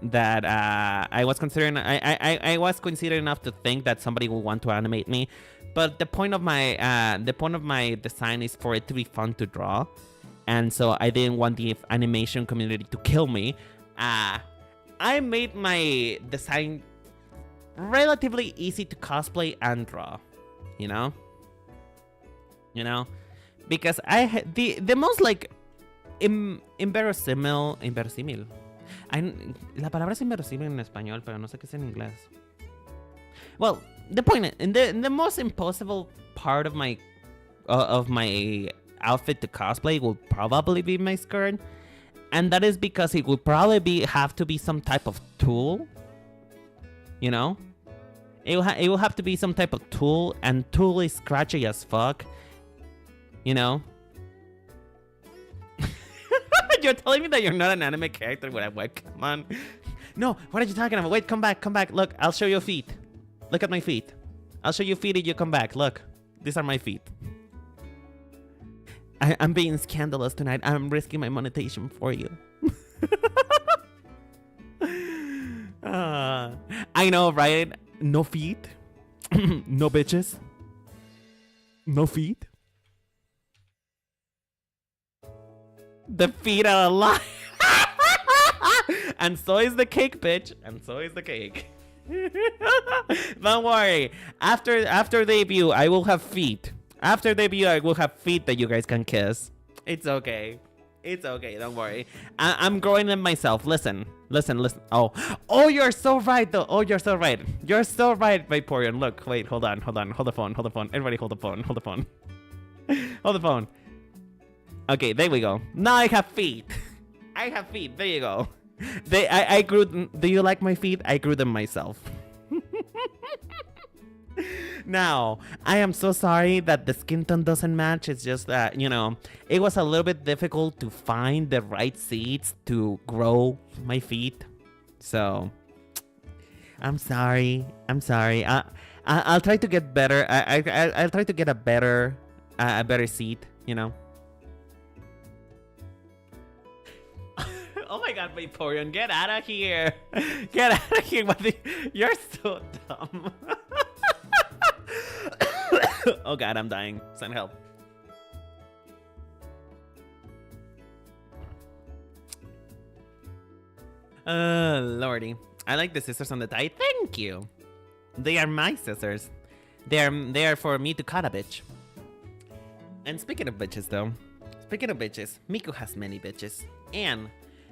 that I was considerate enough to think that somebody would want to animate me. But the point of my design is for it to be fun to draw, and so I didn't want the animation community to kill me. I made my design relatively easy to cosplay and draw, you know, because I had the most like inverosímil. La palabra es inverosímil en español, pero no sé qué es en inglés. Well, the point in the most impossible part of my outfit to cosplay will probably be my skirt, and that is because it would probably have to be some type of tool. You know, it will have to be some type of tool, and tool is scratchy as fuck. You know. You're telling me that you're not an anime character with a webcam on? No, what are you talking about? Wait, come back. Look, I'll show your feet. Look at my feet. I'll show you feet if you come back. Look, these are my feet. I'm being scandalous tonight. I'm risking my monetization for you. I know, right? No feet. No bitches. No feet. The feet are alive. And so is the cake, bitch. And so is the cake. Don't worry. After debut, I will have feet. After debut, I will have feet that you guys can kiss. It's okay. It's okay. Don't worry. I'm growing them myself. Listen. Oh, you're so right, though. Oh, you're so right. You're so right, Vaporeon. Look, wait, hold on. Hold the phone. Everybody, hold the phone. Hold the phone. Okay, there we go. Now I have feet. I have feet. There you go. I grew. Do you like my feet? I grew them myself. Now, I am so sorry that the skin tone doesn't match. It's just that, you know, it was a little bit difficult to find the right seeds to grow my feet. So, I'm sorry. I'll try to get better. I'll try to get a better seed, you know. Oh my god, Vaporeon, get out of here. Get out of here. You're so dumb. Oh god, I'm dying. Send help. Lordy. I like the scissors on the tie. Thank you. They are my scissors. They are for me to cut a bitch. And speaking of bitches, though. Speaking of bitches, Miku has many bitches. And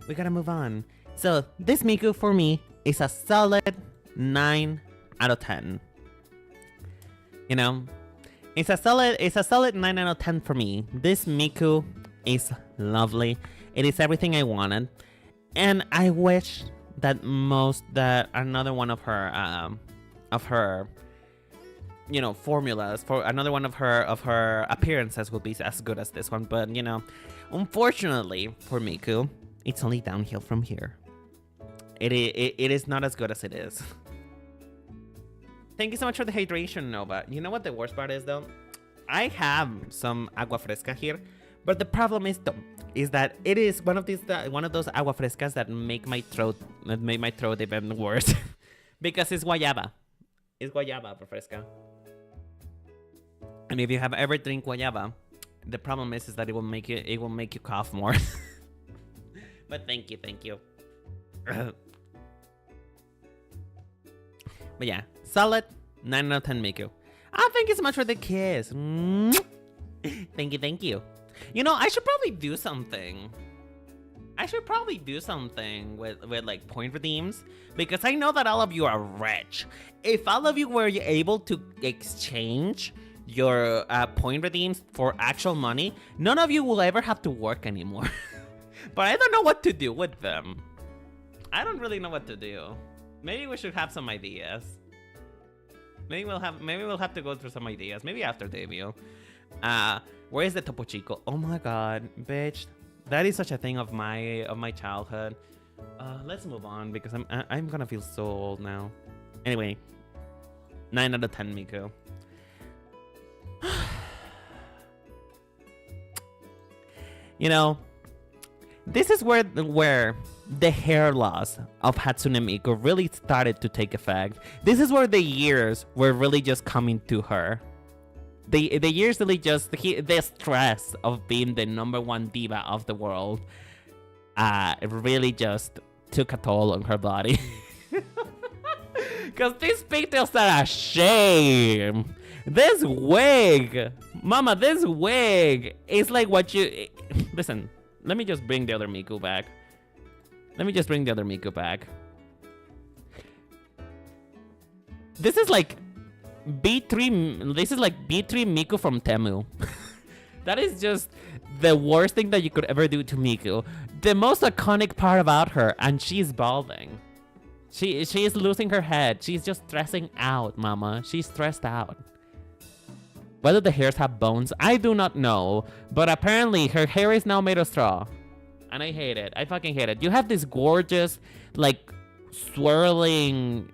we gotta move on. So, this Miku for me is a solid 9 out of 10. You know, it's a solid 9 out of 10 for me. This Miku is lovely. It is everything I wanted, and I wish that another one of her, you know, formulas for another one of her appearances would be as good as this one. But you know, unfortunately for Miku, it's only downhill from here. It is not as good as it is. Thank you so much for the hydration, Nova. You know what the worst part is, though? I have some agua fresca here, but the problem is that it is one of those agua frescas that make my throat even worse because it's guayaba. It's guayaba agua fresca. And if you have ever drink guayaba, the problem is that it will make you cough more. But thank you. But yeah, solid 9 out of 10 Miku. Thank you so much for the kiss. Thank you. You know, I should probably do something. With like point redeems, because I know that all of you are rich. If all of you were able to exchange your point redeems for actual money, none of you will ever have to work anymore. But I don't know what to do with them. I don't really know what to do. Maybe we should have some ideas. Maybe we'll have to go through some ideas. Maybe after debut. Where is the Topo Chico? Oh my god, bitch. That is such a thing of my childhood. Let's move on because I'm gonna feel so old now. Anyway, 9 out of 10 Miku. You know, this is where the hair loss of Hatsune Miku really started to take effect. This is where the years were really just coming to her. The years really just the stress of being the #1 diva of the world really just took a toll on her body. Cause these pigtails are a shame. This wig, mama, this wig is like what you listen. Let me just bring the other Miku back. This is like B3. This is like B3 Miku from Temu. That is just the worst thing that you could ever do to Miku. The most iconic part about her, and she's balding. She is losing her head. She's just stressing out, mama. She's stressed out. Whether the hairs have bones, I do not know. But apparently, her hair is now made of straw. And I hate it. I fucking hate it. You have this gorgeous, like, swirling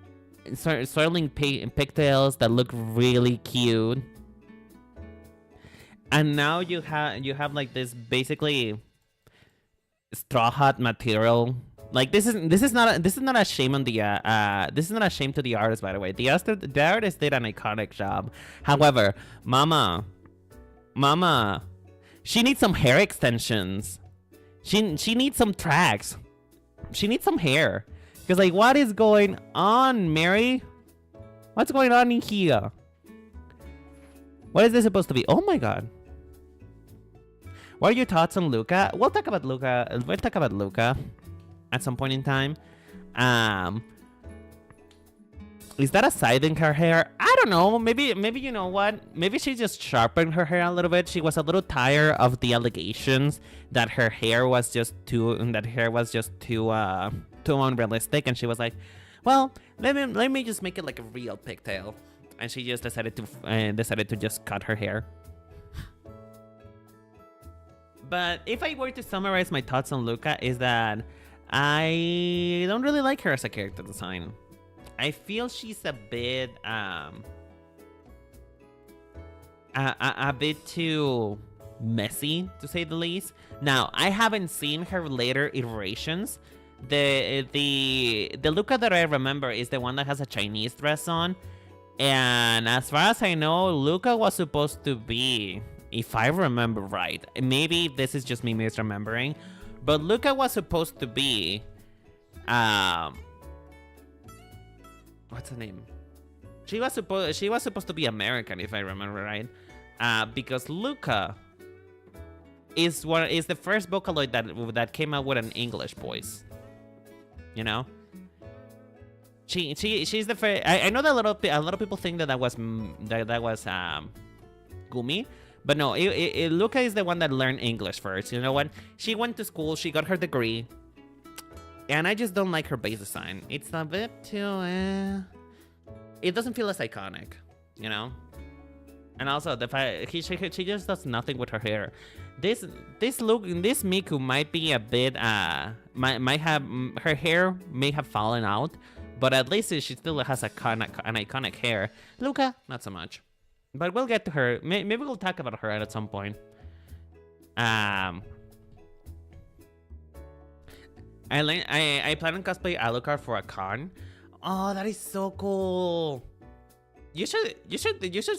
swirling pigtails that look really cute. And now you have like this basically straw hat material. Like this is not a shame on the this is not a shame to the artist, by the way. The artist did an iconic job. However, Mama, she needs some hair extensions. She needs some tracks. She needs some hair. Because like, what is going on, Mary? What's going on in here? What is this supposed to be? Oh my god. What are your thoughts on Luca? We'll talk about Luca at some point in time. Is that a side in her hair? I don't know. Maybe you know what? Maybe she just sharpened her hair a little bit. She was a little tired of the allegations that her hair was just too unrealistic, and she was like, "Well, let me just make it like a real pigtail." And she just decided to just cut her hair. But if I were to summarize my thoughts on Luca, is that I don't really like her as a character design. I feel she's a bit a bit too messy, to say the least. Now, I haven't seen her later iterations. The Luca that I remember is the one that has a Chinese dress on. And as far as I know, Luca was supposed to be, if I remember right, maybe this is just me misremembering, but Luca was supposed to be what's her name? She was supposed to be American, if I remember right, because Luca is the first Vocaloid that came out with an English voice. You know, she's the first. I know that a lot of people think that was Gumi, but no, Luca is the one that learned English first. You know what? She went to school, she got her degree, and I just don't like her base design. It's a bit too. It doesn't feel as iconic, you know. And also the fact she just does nothing with her hair. This Miku might be a bit might have her hair may have fallen out, but at least she still has an iconic hair. Luca, not so much. But we'll get to her. Maybe we'll talk about her at some point. I plan on cosplay Alucard for a con. Oh, that is so cool. You should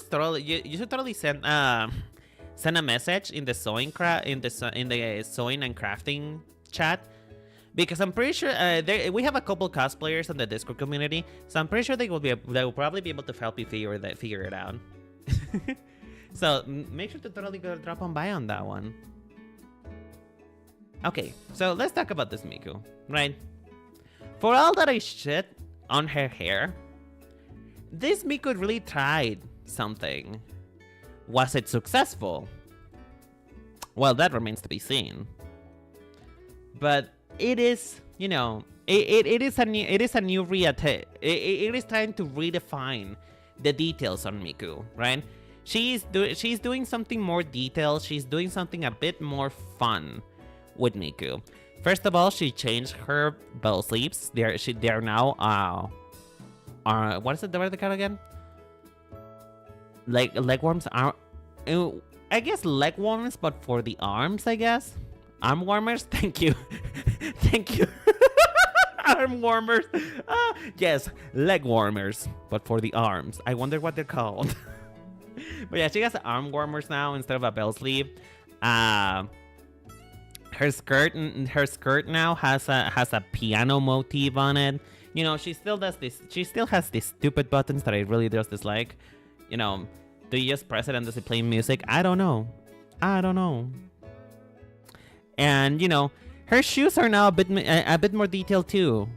totally send a message in the sewing in the sewing and crafting chat, because I'm pretty sure we have a couple cosplayers in the Discord community, so I'm pretty sure they will probably be able to help you figure it out. So make sure to totally go drop on by on that one. Okay, so let's talk about this Miku, right? For all that I shit on her hair, this Miku really tried something. Was it successful? Well, that remains to be seen. But it is, you know, it is time to redefine the details on Miku, right? She's doing something more detailed. She's doing something a bit more fun with Miku. First of all, she changed her bell sleeves. They're now what is it? What are they called again? Leg warmers are, I guess leg warmers, but for the arms, I guess. Arm warmers. Thank you, thank you. Arm warmers. Yes, leg warmers, but for the arms. I wonder what they're called. But yeah, she has arm warmers now instead of a bell sleeve. Her skirt now has a piano motif on it. You know, she still has these stupid buttons that I really just dislike. You know, do you just press it and does it play music? I don't know. And you know, her shoes are now a bit more detailed too.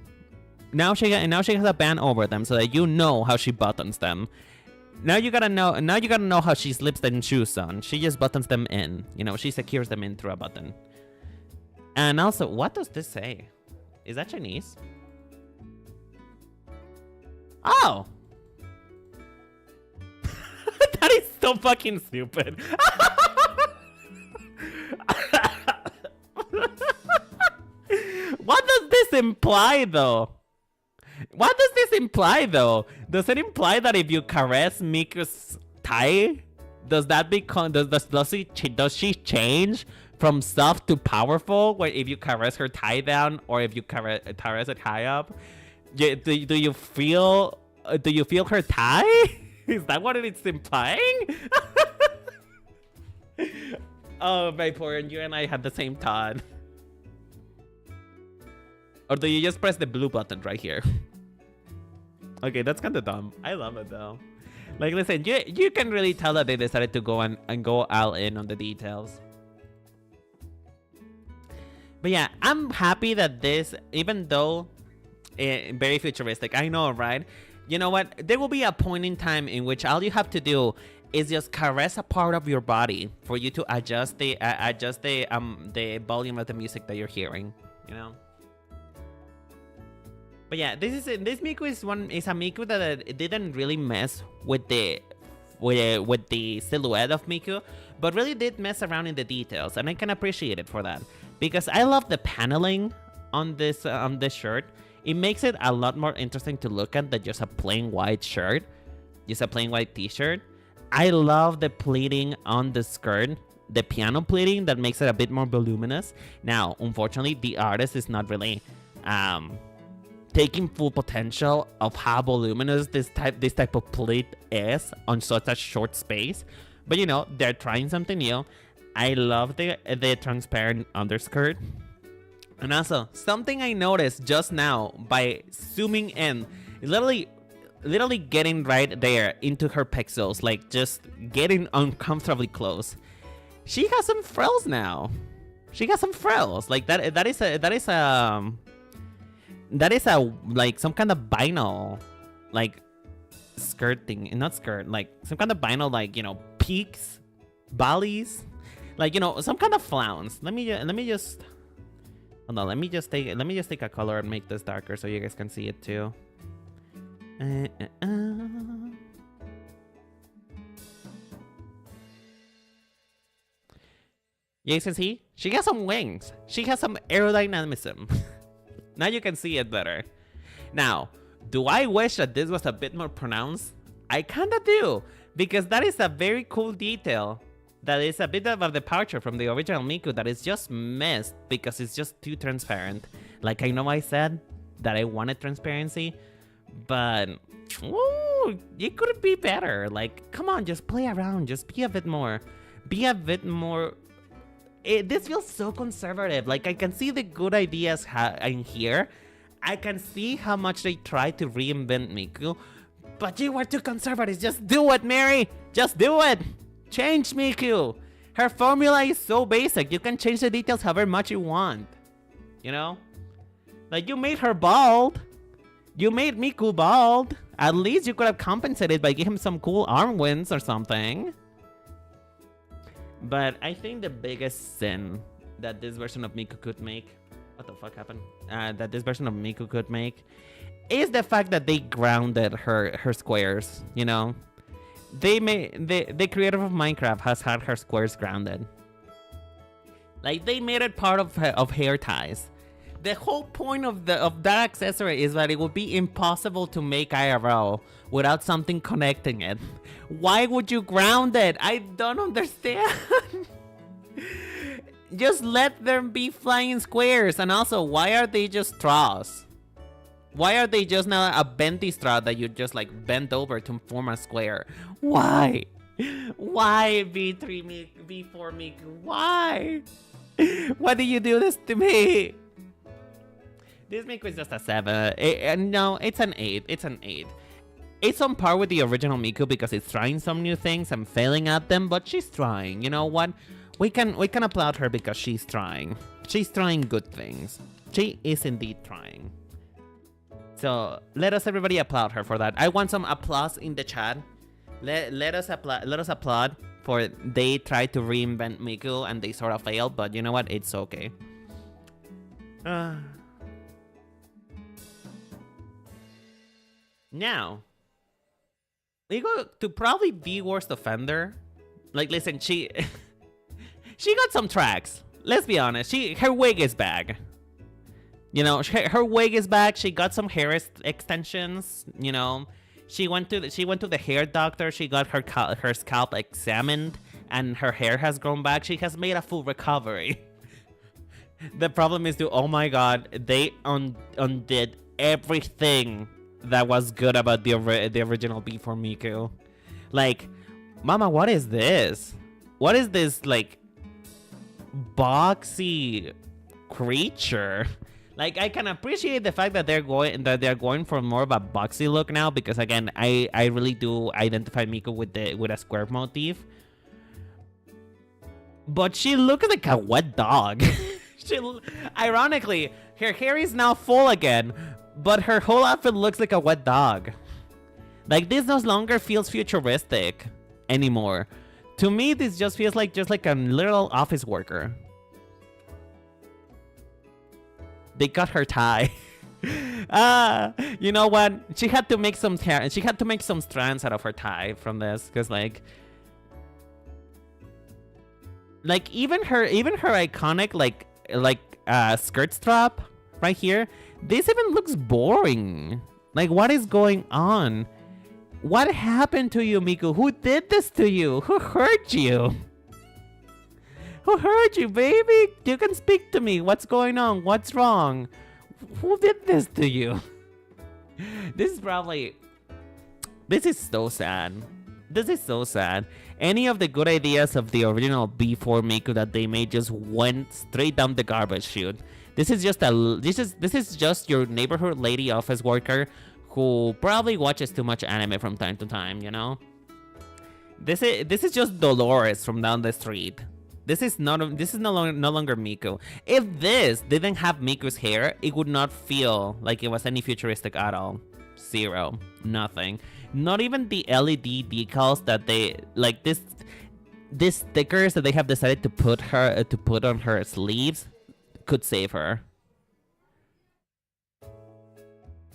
Now she has a band over them so that you know how she buttons them. Now you gotta know how she slips the shoes on. She just buttons them in. You know, she secures them in through a button. And also, what does this say? Is that Chinese? Oh! That is so fucking stupid. What does this imply, though? What does this imply, though? Does it imply that if you caress Miku's thigh, does that become does she change from soft to powerful? Where if you caress her thigh down or if you caress it high up, do you feel her thigh? Is that what it's implying? Oh, my poor, and you and I had the same thought. Or do you just press the blue button right here? Okay, that's kind of dumb. I love it though. Like, listen, you can really tell that they decided to go and go all in on the details. But yeah, I'm happy that this, even though very futuristic, I know, right? You know what? There will be a point in time in which all you have to do is just caress a part of your body for you to adjust the volume of the music that you're hearing. You know. But yeah, this Miku is a Miku that didn't really mess with the silhouette of Miku, but really did mess around in the details, and I can appreciate it for that because I love the paneling on this shirt. It makes it a lot more interesting to look at than just a plain white shirt, just a plain white t-shirt. I love the pleating on the skirt, the piano pleating that makes it a bit more voluminous. Now, unfortunately, the artist is not really taking full potential of how voluminous this type of pleat is on such a short space. But you know, they're trying something new. I love the transparent underskirt. And also, something I noticed just now by zooming in, literally getting right there into her pixels, like just getting uncomfortably close. She has some frills now. She got some frills. Like that is a like some kind of vinyl, like skirt thing, not skirt, like some kind of vinyl, like, you know, peaks, valleys, like, you know, some kind of flowns. Let me just hold on. Let me just take a color and make this darker so you guys can see it too. You guys can see she has some wings. She has some aerodynamism. Now you can see it better. Now, do I wish that this was a bit more pronounced? I kinda do, because that is a very cool detail. That is a bit of a departure from the original Miku that is just missed because it's just too transparent. Like, I know I said that I wanted transparency, but ooh, it could be better. Like, come on, just play around. Just be a bit more. This feels so conservative. Like, I can see the good ideas in here. I can see how much they try to reinvent Miku, but you were too conservative. Just do it, Mary. Just do it. Change Miku. Her formula is so basic. You can change the details however much you want. You know? Like, you made her bald. You made Miku bald. At least you could have compensated by giving him some cool arm wins or something. But I think the biggest sin that this version of Miku could make... What the fuck happened? That this version of Miku could make is the fact that they grounded her squares, you know? The creator of Minecraft has had her squares grounded. Like, they made it part of hair ties. The whole point of that accessory is that it would be impossible to make IRL without something connecting it. Why would you ground it? I don't understand. Just let them be flying squares. And also, why are they just straws? Why are they just now a bendy straw that you just like bend over to form a square? Why? Why V4 Miku? Why? Why do you do this to me? This Miku is just a 7. No, it's an 8. It's an 8. It's on par with the original Miku because it's trying some new things and failing at them, but she's trying. You know what? We can applaud her because she's trying. She's trying good things. She is indeed trying. So let us everybody applaud her for that. I want some applause in the chat. Let us applaud for they tried to reinvent Miku and they sort of failed, but you know what? It's okay. Now, we go to probably the worst offender. Like, listen, she got some tracks. Let's be honest. Her wig is back. You know, her wig is back. She got some hair extensions. You know, she went to the hair doctor. She got her scalp examined, and her hair has grown back. She has made a full recovery. The problem is, oh my god, they undid everything that was good about the original Before Miku. Like, mama, what is this? What is this, like, boxy creature? Like, I can appreciate the fact that they're going for more of a boxy look now, because again, I really do identify Miku with a square motif. But she looks like a wet dog. Ironically, her hair is now full again, but her whole outfit looks like a wet dog. Like, this no longer feels futuristic anymore. To me, this just feels like a little office worker. They cut her tie. You know what? She had to make some strands out of her tie from this, because like even her iconic skirt strap right here, this even looks boring. Like, what is going on? What happened to you, Miku? Who did this to you? Who hurt you? Who hurt you, baby? You can speak to me. What's going on? What's wrong? Who did this to you? This is so sad. This is so sad. Any of the good ideas of the original Before Miku that they made just went straight down the garbage chute. This is just your neighborhood lady office worker who probably watches too much anime from time to time, you know? This is just Dolores from down the street. This is no longer Miku. If this didn't have Miku's hair, it would not feel like it was any futuristic at all. Zero. Nothing. Not even the LED decals that they like these stickers that they have decided to put on her sleeves could save her.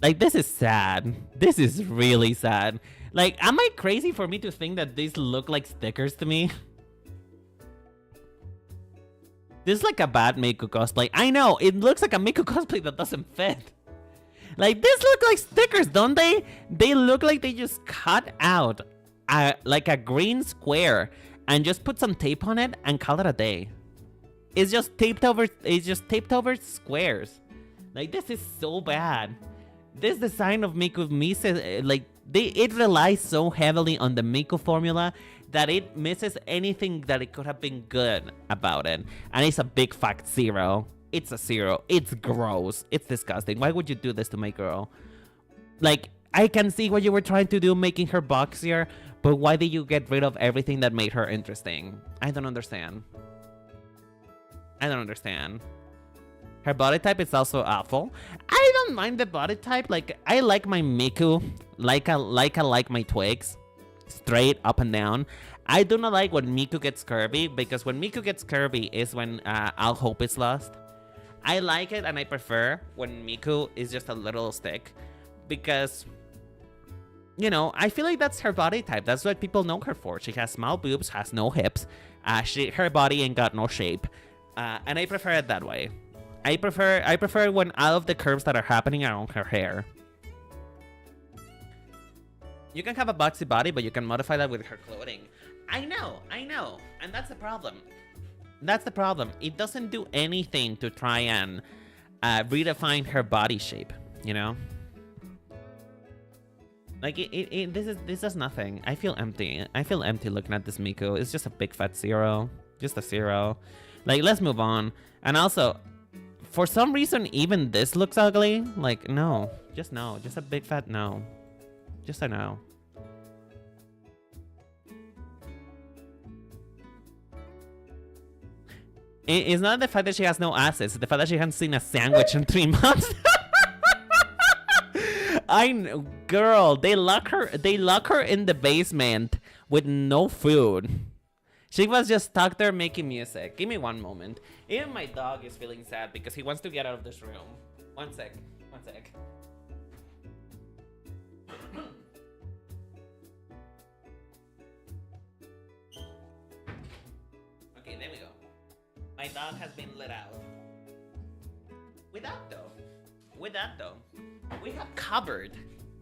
Like, this is sad. This is really sad. Like, am I crazy for me to think that these look like stickers to me? This is like a bad Miku cosplay. I know, it looks like a Miku cosplay that doesn't fit. Like, these look like stickers, don't they? They look like they just cut out like a green square and just put some tape on it and call it a day. It's just taped over squares. Like, this is so bad. This design of Miku misses, like, it relies so heavily on the Miku formula that it misses anything that it could have been good about it. And it's a big fat zero. It's a zero. It's gross. It's disgusting. Why would you do this to my girl? Like, I can see what you were trying to do, making her boxier, but why did you get rid of everything that made her interesting? I don't understand. I don't understand. Her body type is also awful. I don't mind the body type. Like, I like my Miku, like I like my twigs, straight up and down. I do not like when Miku gets curvy, because when Miku gets curvy is when all hope is lost. I like it and I prefer when Miku is just a little stick, because, you know, I feel like that's her body type. That's what people know her for. She has small boobs, has no hips. Her body ain't got no shape, and I prefer it that way. I prefer when all of the curves that are happening are on her hair. You can have a boxy body, but you can modify that with her clothing. I know, and that's the problem. That's the problem. It doesn't do anything to try and redefine her body shape, you know? Like, this does nothing. I feel empty. I feel empty looking at this Miku. It's just a big fat zero. Just a zero. Like, let's move on. And also, for some reason, even this looks ugly. Like, no. Just no. Just a big fat no. Just a no. It's not the fact that she has no assets. It's the fact that she hasn't seen a sandwich in 3 months. I know, girl. They lock her in the basement with no food. She was just stuck there making music. Give me one moment. Even my dog is feeling sad because he wants to get out of this room. One sec. Okay, there we go. My dog has been let out. Without though. with that though, we have covered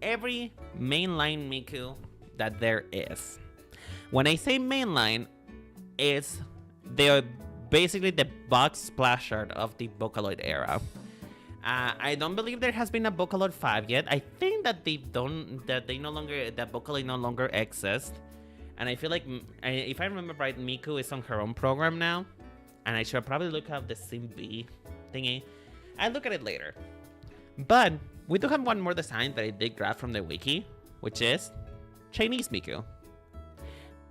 every mainline Miku that there is. When I say mainline, it's they're basically the box splash art of the Vocaloid era. I don't believe there has been a Vocaloid 5 yet. I think that that Vocaloid no longer exists. And I feel like, if I remember right, Miku is on her own program now. And I should probably look up the SimB thingy. I'll look at it later. But we do have one more design that I did grab from the wiki, which is Chinese Miku.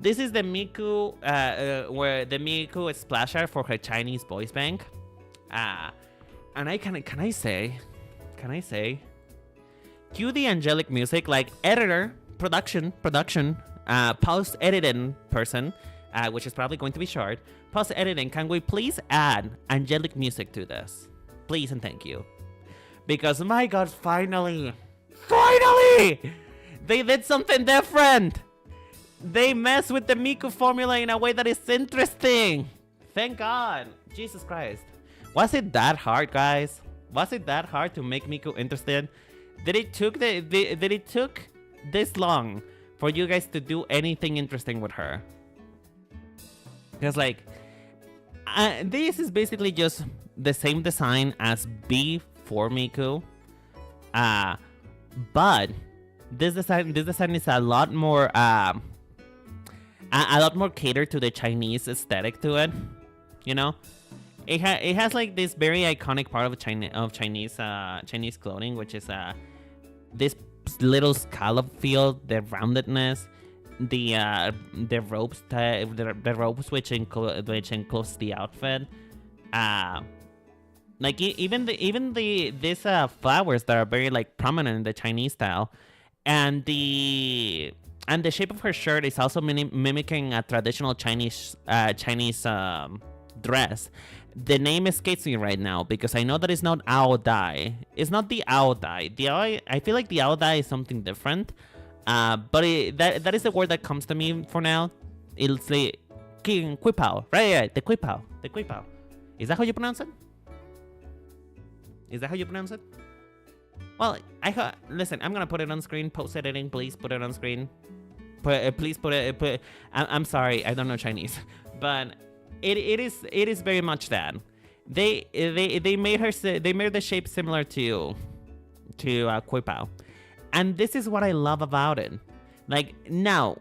This is the Miku, where the Miku is splash art for her Chinese voice bank. And can I say, cue the angelic music, like editor, production, post editing person, which is probably going to be short. Post editing, can we please add angelic music to this? Please and thank you. Because my god, finally, they did something different. They mess with the Miku formula in a way that is interesting. Thank God. Jesus Christ. Was it that hard, guys? Was it that hard to make Miku interested? Did it took this long for you guys to do anything interesting with her? Because like, this is basically just the same design as B4 Miku, but this design is a lot more catered to the Chinese aesthetic to it. You know, it has like this very iconic part of Chinese clothing, which is this little scallop feel, the roundedness, the ropes which enclose the outfit. Like even these flowers that are very like prominent in the Chinese style, and the shape of her shirt is also mimicking a traditional Chinese dress. The name escapes me right now because I know that it's not Ao Dai. It's not the Ao Dai. I feel like the Ao Dai is something different. But that is the word that comes to me for now. It's the Quipao. Right, the Quipao. Is that how you pronounce it? Well, listen, I'm gonna put it on screen. Post editing, please put it on screen. Please put it. I'm sorry, I don't know Chinese, but it is very much that. They made the shape similar to Quipao. And this is what I love about it. Like, now,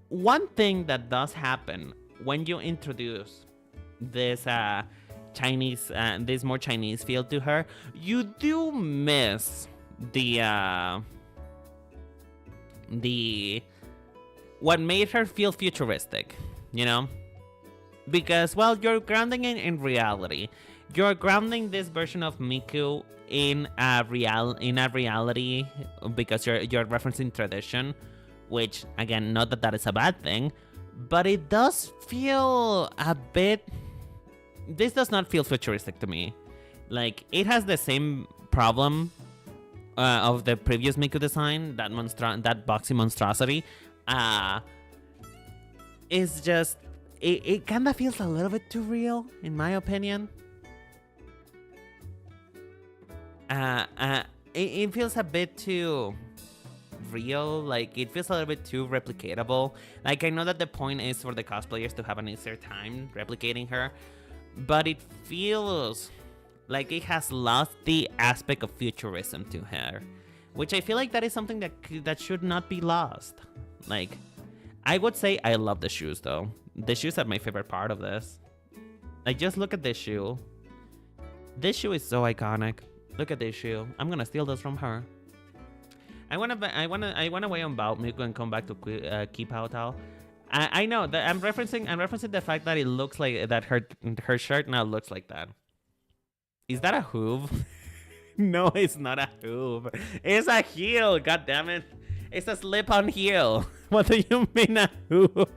one thing that does happen when you introduce this this more Chinese feel to her, you do miss what made her feel futuristic, you know? Because, well, you're grounding it in reality. You're grounding this version of Miku in a reality because you're referencing tradition, which again, not that is a bad thing, but it does feel a bit. This does not feel futuristic to me. Like, it has the same problem of the previous Miku design, that boxy monstrosity. It's just it kind of feels a little bit too real, in my opinion. It feels a bit too real, like it feels a little bit too replicatable. Like, I know that the point is for the cosplayers to have an easier time replicating her, but it feels like it has lost the aspect of futurism to her, which I feel like that is something that should not be lost. Like, I would say I love the shoes though. The shoes are my favorite part of this. Like, just look at this shoe. This shoe is so iconic. Look at this shoe. I'm gonna steal this from her. I wanna weigh on Bao Miku and come back to Keep Out Tao. I know that I'm referencing the fact that it looks like that her shirt now looks like that. Is that a hoof? No, it's not a hoof. It's a heel. God damn it! It's a slip-on heel. What do you mean a hoof?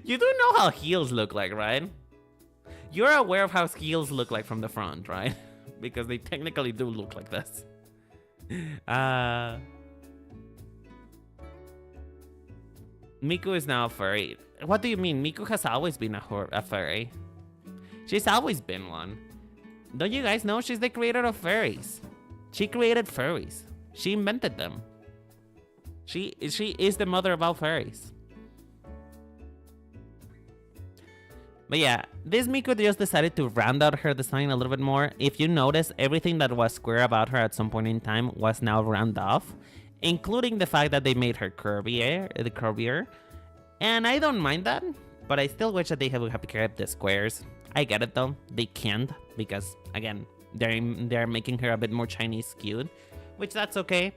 You do know how heels look like, right? You're aware of how heels look like from the front, right? Because they technically do look like this. Miku is now a furry. What do you mean? Miku has always been a furry. She's always been one. Don't you guys know she's the creator of fairies? She created fairies. She invented them. She is the mother of all fairies. But yeah, this Miku just decided to round out her design a little bit more. If you notice, everything that was square about her at some point in time was now round off, including the fact that they made her curvier. And I don't mind that, but I still wish that they would have kept the squares. I get it though, they can't because again, they're making her a bit more Chinese skewed, which that's okay.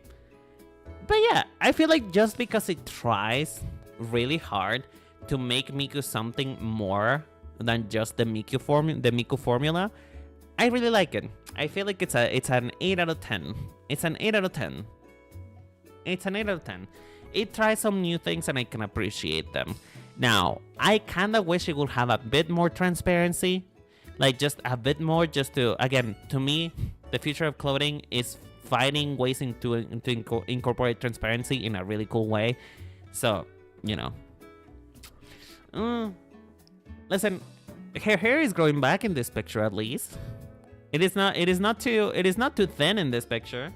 But yeah, I feel like just because it tries really hard to make Miku something more than just the Miku formula, I really like it. I feel like it's an 8 out of 10. It's an 8 out of 10. It's an 8 out of 10. It tries some new things and I can appreciate them. Now, I kind of wish it would have a bit more transparency. Like just a bit more just to, again, to me, the future of clothing is finding ways to incorporate transparency in a really cool way. So, you know. Listen, her hair is growing back in this picture at least. It is not too thin in this picture.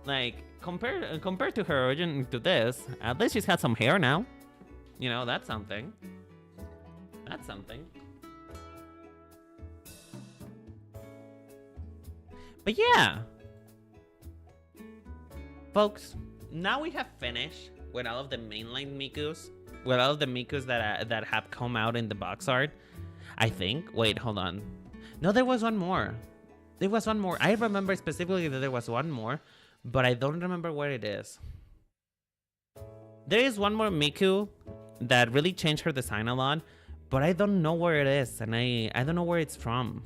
Like compared to her origin to this, at least she's had some hair now. You know, that's something. That's something. But yeah. Folks, now we have finished with all of the mainline Mikus. With all of the Mikus that have come out in the box art. I think. Wait, hold on. No, there was one more. There was one more. I remember specifically that there was one more, but I don't remember where it is. There is one more Miku that really changed her design a lot, but I don't know where it is, and I don't know where it's from.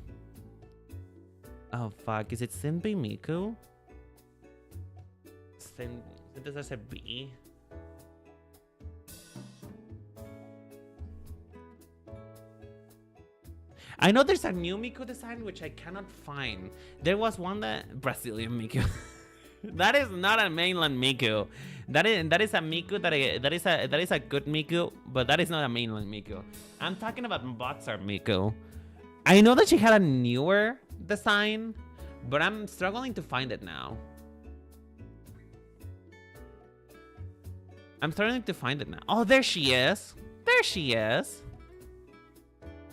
Oh fuck, is it Senbei Miku? Synthesizer B? I know there's a new Miku design which I cannot find. There was one that Brazilian Miku. That is not a mainland Miku. That is a Miku that is a good Miku, but that is not a mainland Miku. I'm talking about box art Miku. I know that she had a newer design, but I'm struggling to find it now. I'm starting to find it now. Oh, there she is. There she is.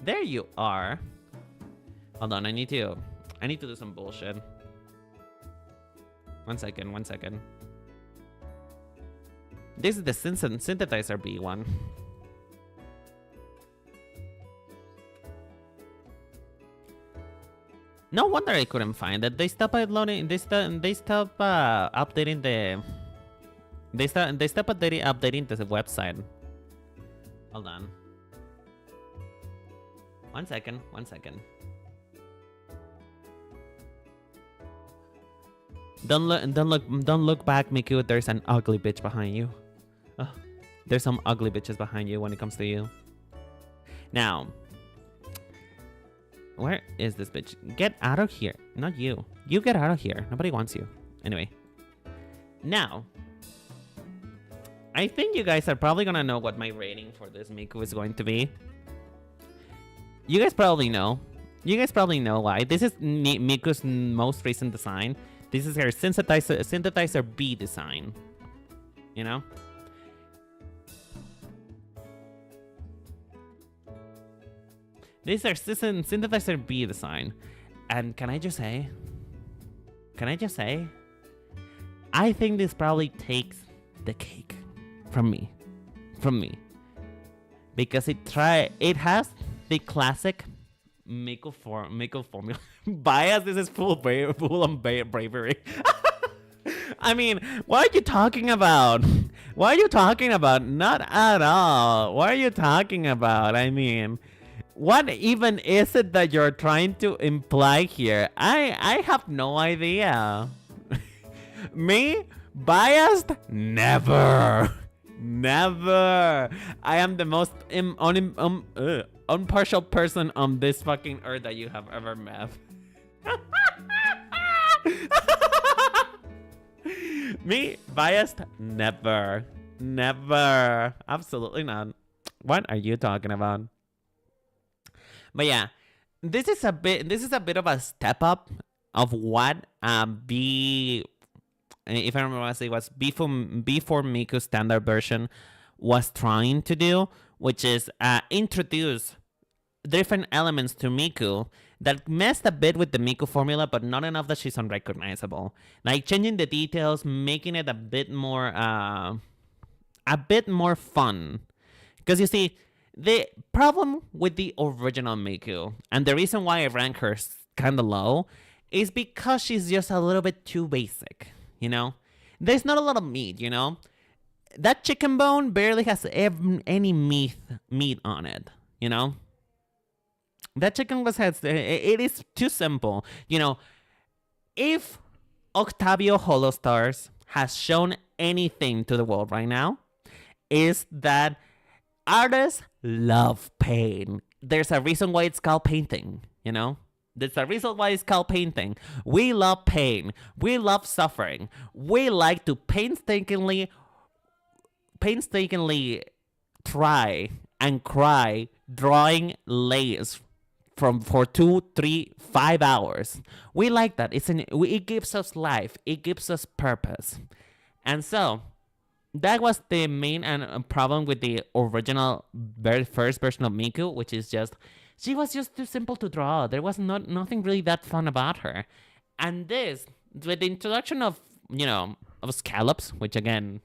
There you are. Hold on, I need to do some bullshit. One second. This is the synthesizer B one. No wonder I couldn't find it. They stopped uploading. They stopped updating the. They stopped updating the website. Hold on. One second. Don't look back, Miku. There's an ugly bitch behind you. Oh, there's some ugly bitches behind you when it comes to you. Now, where is this bitch? Get out of here. Not you. You get out of here. Nobody wants you. Anyway. Now, I think you guys are probably gonna know what my rating for this Miku is going to be. You guys probably know. You guys probably know why. This is Miku's most recent design. This is her synthesizer B design. You know? This is her synthesizer B design. And can I just say? I think this probably takes the cake from me. Because it has the classic Miku formula. Bias, this is full on bravery. I mean, what are you talking about? What are you talking about? Not at all. What are you talking about? I mean, what even is it that you're trying to imply here? I have no idea. Me? Biased? Never. Never. I am the most impartial person on this fucking earth that you have ever met. Me? Biased? Never. Never. Absolutely not. What are you talking about? But yeah, this is a bit of a step up of what B, if I remember what it was, before Miku standard version was trying to do, which is introduce different elements to Miku that messed a bit with the Miku formula, but not enough that she's unrecognizable. Like changing the details, making it a bit more fun. Because you see, the problem with the original Miku, and the reason why I rank her kind of low, is because she's just a little bit too basic, you know? There's not a lot of meat, you know? That chicken bone barely has any meat on it, you know? That chicken has, it is too simple. You know, if Octavio Holostars has shown anything to the world right now, is that artists love pain. There's a reason why it's called painting, you know? There's a reason why it's called painting. We love pain. We love suffering. We like to painstakingly try and cry drawing layers for 2, 3, 5 hours. We like that. It gives us life. It gives us purpose. And so that was the main problem with the original very first version of Miku, which is just she was just too simple to draw. There was nothing really that fun about her. And this, with the introduction of scallops, which again,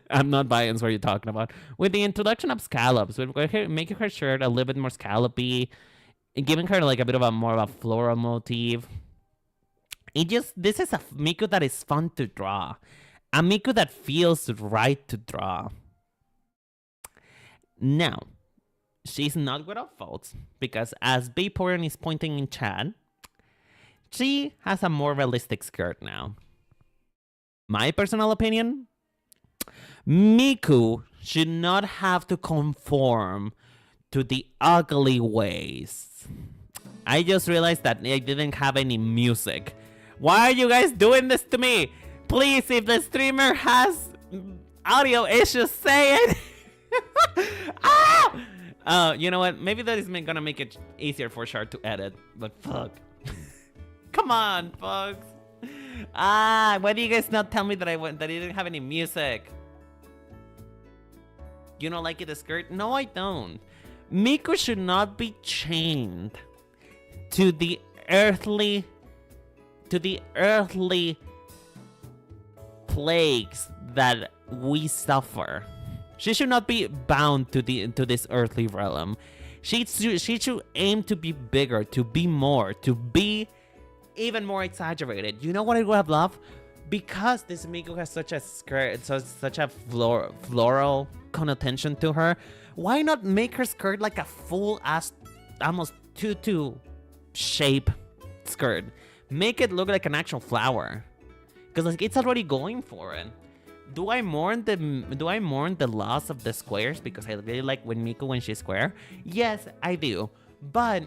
I'm not buying what you're talking about. With the introduction of scallops, with making her shirt a little bit more scallopy, and giving her like a bit of more of a floral motif. This is a Miku that is fun to draw. A Miku that feels right to draw. Now, she's not without faults, because as Vaporeon is pointing in chat, she has a more realistic skirt now. My personal opinion, Miku should not have to conform to the ugly ways. I just realized that I didn't have any music. Why are you guys doing this to me? Please, if the streamer has audio issues, say it. You know what? Maybe that is gonna make it easier for Shard to edit, but fuck. Come on, folks. Why do you guys not tell me that I didn't have any music? You don't like it, the skirt? No, I don't. Miku should not be chained to the earthly plagues that we suffer. She should not be bound to this earthly realm. She should aim to be bigger, to be more, to be even more exaggerated. You know what I would have loved? Because this Miku has such a skirt, such a floral connotation to her, why not make her skirt like a full ass, almost tutu shape skirt? Make it look like an actual flower, because like it's already going for it. Do I mourn the loss of the squares because I really like Miku when she's square? Yes, I do, but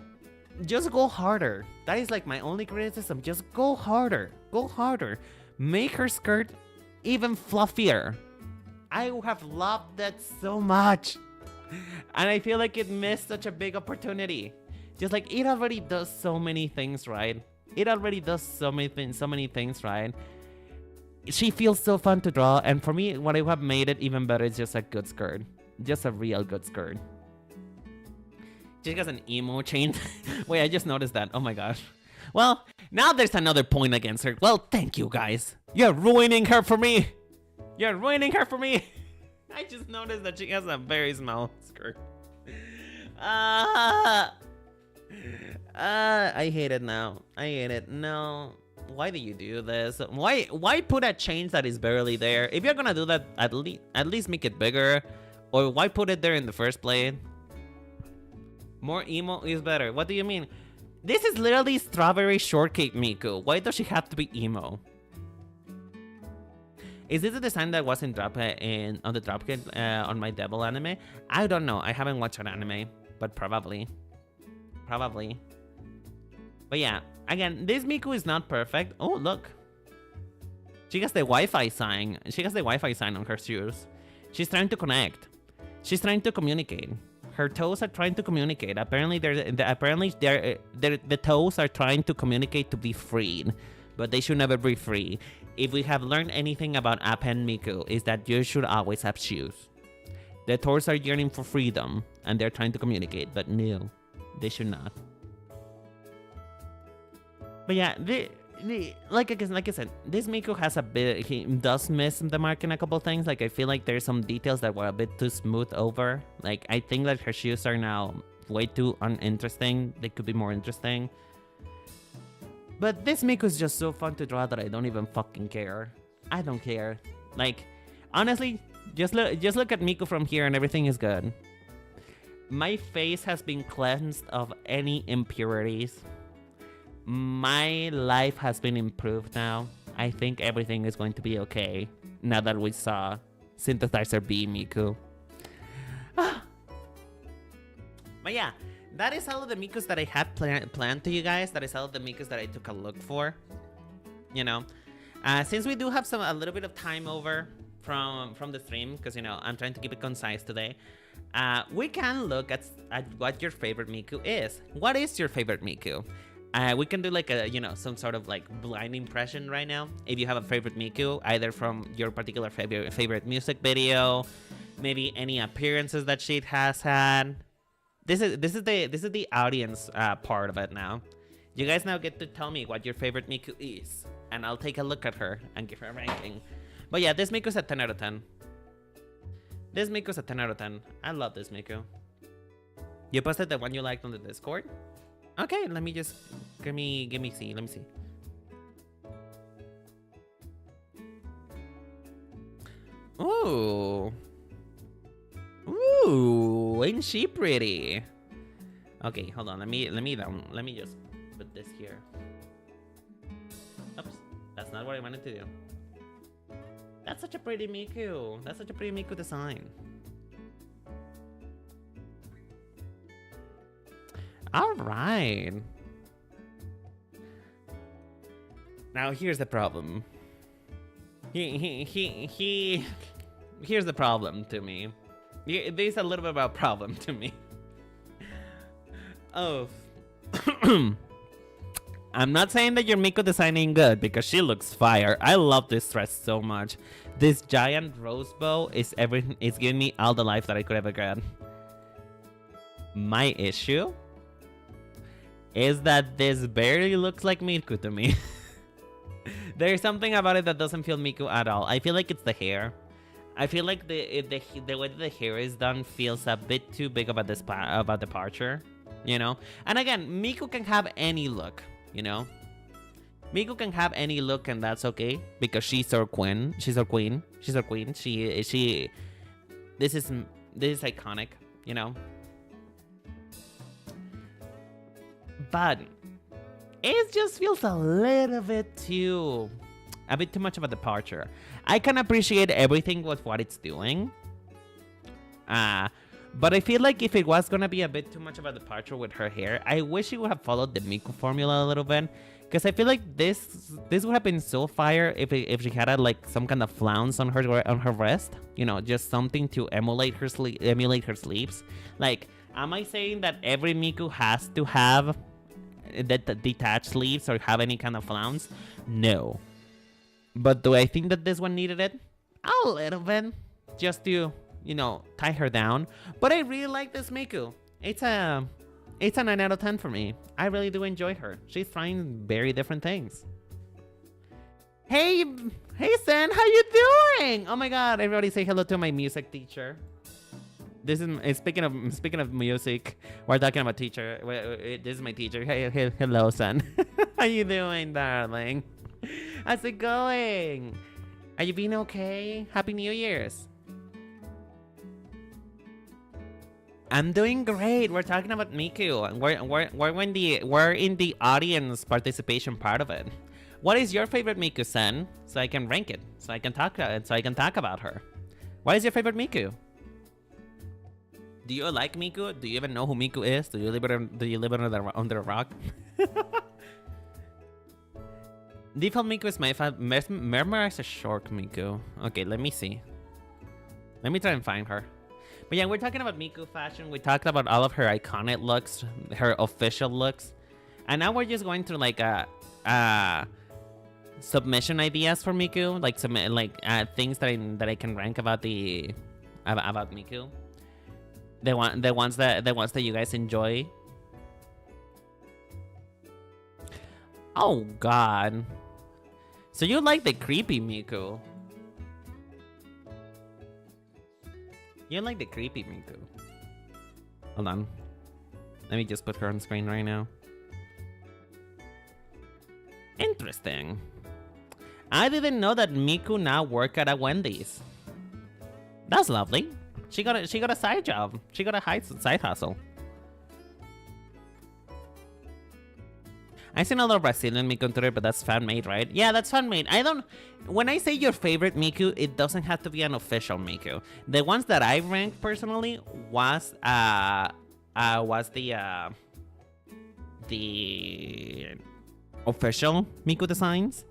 just go harder. That is like my only criticism. Just go harder. Go harder. Make her skirt even fluffier. I would have loved that so much. And I feel like it missed such a big opportunity. Just like it already does so many things right. It already does so many things right. She feels so fun to draw. And for me, what I would have made it even better is just a good skirt. Just a real good skirt. She has an emo chain. Wait, I just noticed that. Oh my gosh. Well, now there's another point against her. Well, thank you guys. You're ruining her for me. You're ruining her for me. I just noticed that she has a very small skirt. I hate it now. I hate it. No. Why do you do this? Why put a change that is barely there? If you're gonna do that, at least make it bigger. Or why put it there in the first place? More emo is better. What do you mean? This is literally strawberry shortcake Miku. Why does she have to be emo? Is this the design that was on the Dropkick on my Devil anime? I don't know. I haven't watched an anime, but probably. But yeah, again, this Miku is not perfect. Oh, look. She has the Wi-Fi sign. She has the Wi-Fi sign on her shoes. She's trying to connect. She's trying to communicate. Her toes are trying to communicate. Apparently, the toes are trying to communicate to be freed, but they should never be free. If we have learned anything about Appa and Miku, is that you should always have shoes. The toes are yearning for freedom, and they're trying to communicate, but no, they should not. But yeah, like I said, this Miku has a bit. He does miss the mark in a couple things. Like I feel like there's some details that were a bit too smooth over. Like I think that her shoes are now way too uninteresting. They could be more interesting. But this Miku is just so fun to draw that I don't even fucking care. I don't care. Like honestly, just look at Miku from here and everything is good. My face has been cleansed of any impurities. My life has been improved now. I think everything is going to be okay now that we saw Synthesizer B Miku. But yeah, that is all of the Mikus that I had planned to you guys. That is all of the Mikus that I took a look for. You know, since we do have a little bit of time over from the stream, because you know I'm trying to keep it concise today. We can look at what your favorite Miku is. What is your favorite Miku? We can do like a, you know, some sort of like blind impression right now. If you have a favorite Miku, either from your particular favorite music video, maybe any appearances that she has had. This is the audience part of it now. You guys now get to tell me what your favorite Miku is, and I'll take a look at her and give her a ranking. But yeah, this Miku's a 10 out of 10. This Miku's a 10 out of 10. I love this Miku. You posted the one you liked on the Discord? Okay, let me just let me see. Ooh, ain't she pretty? Okay, hold on. Let me just put this here. Oops, that's not what I wanted to do. That's such a pretty Miku. That's such a pretty Miku design. All right. Now here's the problem. Here's the problem to me. There's a little bit of a problem to me. Oh. I'm not saying that your Miku design ain't good because she looks fire. I love this dress so much. This giant rose bow is everything. It's giving me all the life that I could ever get. My issue is that this barely looks like Miku to me. There's something about it that doesn't feel Miku at all. I feel like it's the hair. I feel like the way that the hair is done feels a bit too big of a departure, you know? And again, Miku can have any look, you know? Miku can have any look and that's okay because she's our queen. She's our queen. She's our queen. This is iconic, you know? But it just feels a little bit too much of a departure. I can appreciate everything with what it's doing. But I feel like if it was gonna be a bit too much of a departure with her hair, I wish she would have followed the Miku formula a little bit. Because I feel like this would have been so fire if she had like some kind of flounce on her wrist. You know, just something to emulate her sleeves. Like, am I saying that every Miku has to have the detached sleeves or have any kind of flounce? No. But do I think that this one needed it? A little bit. Just to, you know, tie her down. But I really like this Miku. It's a 9 out of 10 for me. I really do enjoy her. She's trying very different things. Hey Sen, how you doing? Oh my god, everybody say hello to my music teacher. This is speaking of music. We're talking about teacher. This is my teacher. Hey, hello, son. How you doing, darling? How's it going? Are you being okay? Happy New Year's. I'm doing great. We're talking about Miku. We're in the audience participation part of it. What is your favorite Miku, Sen? So I can rank it. So I can talk about her. What is your favorite Miku? Do you like Miku? Do you even know who Miku is? Do you live under a rock? Default Miku is my favorite. Murmur is a short Miku. Okay, let me see. Let me try and find her. But yeah, we're talking about Miku fashion. We talked about all of her iconic looks, her official looks, and now we're just going through like a submission ideas for Miku, like some things that I can rank about about Miku. The ones that you guys enjoy. Oh God. So you like the creepy Miku? You like the creepy Miku? Hold on. Let me just put her on screen right now. Interesting. I didn't know that Miku now work at a Wendy's. That's lovely. She got a side job. She got a side hustle. I've seen a lot of Brazilian Miku on Twitter, but that's fan-made, right? Yeah, that's fan-made. When I say your favorite Miku, it doesn't have to be an official Miku. The ones that I ranked personally was the official Miku designs.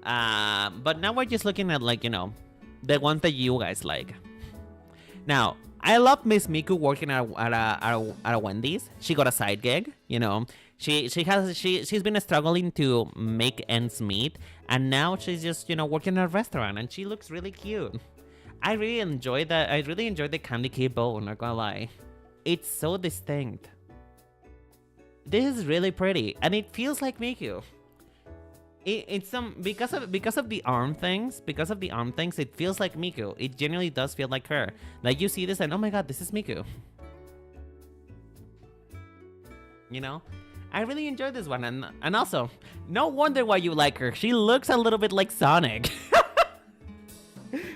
But now we're just looking at, like, you know, the ones that you guys like. Now, I love Miss Miku working at a Wendy's. She got a side gig, you know. She's been struggling to make ends meet, and now she's just, you know, working at a restaurant, and she looks really cute. I really enjoy that. I really enjoy the candy cane bow, not gonna lie. It's so distinct. This is really pretty, and it feels like Miku. It's because of the arm things. Because of the arm things, it feels like Miku. It genuinely does feel like her. Like, you see this and oh my God, this is Miku. You know, I really enjoyed this one, and also, no wonder why you like her. She looks a little bit like Sonic.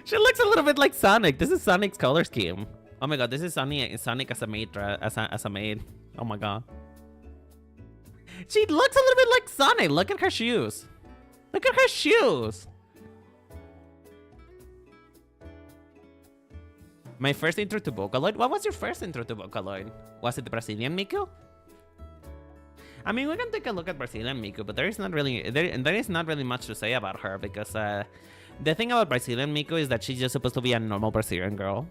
She looks a little bit like Sonic. This is Sonic's color scheme. Oh my God, this is Sonic as a maid. As a maid. Oh my God. She looks a little bit like Sonic. Look at her shoes. Look at her shoes. My first intro to Vocaloid? What was your first intro to Vocaloid? Was it the Brazilian Miku? I mean, we can take a look at Brazilian Miku, but there is not really much to say about her, because the thing about Brazilian Miku is that she's just supposed to be a normal Brazilian girl.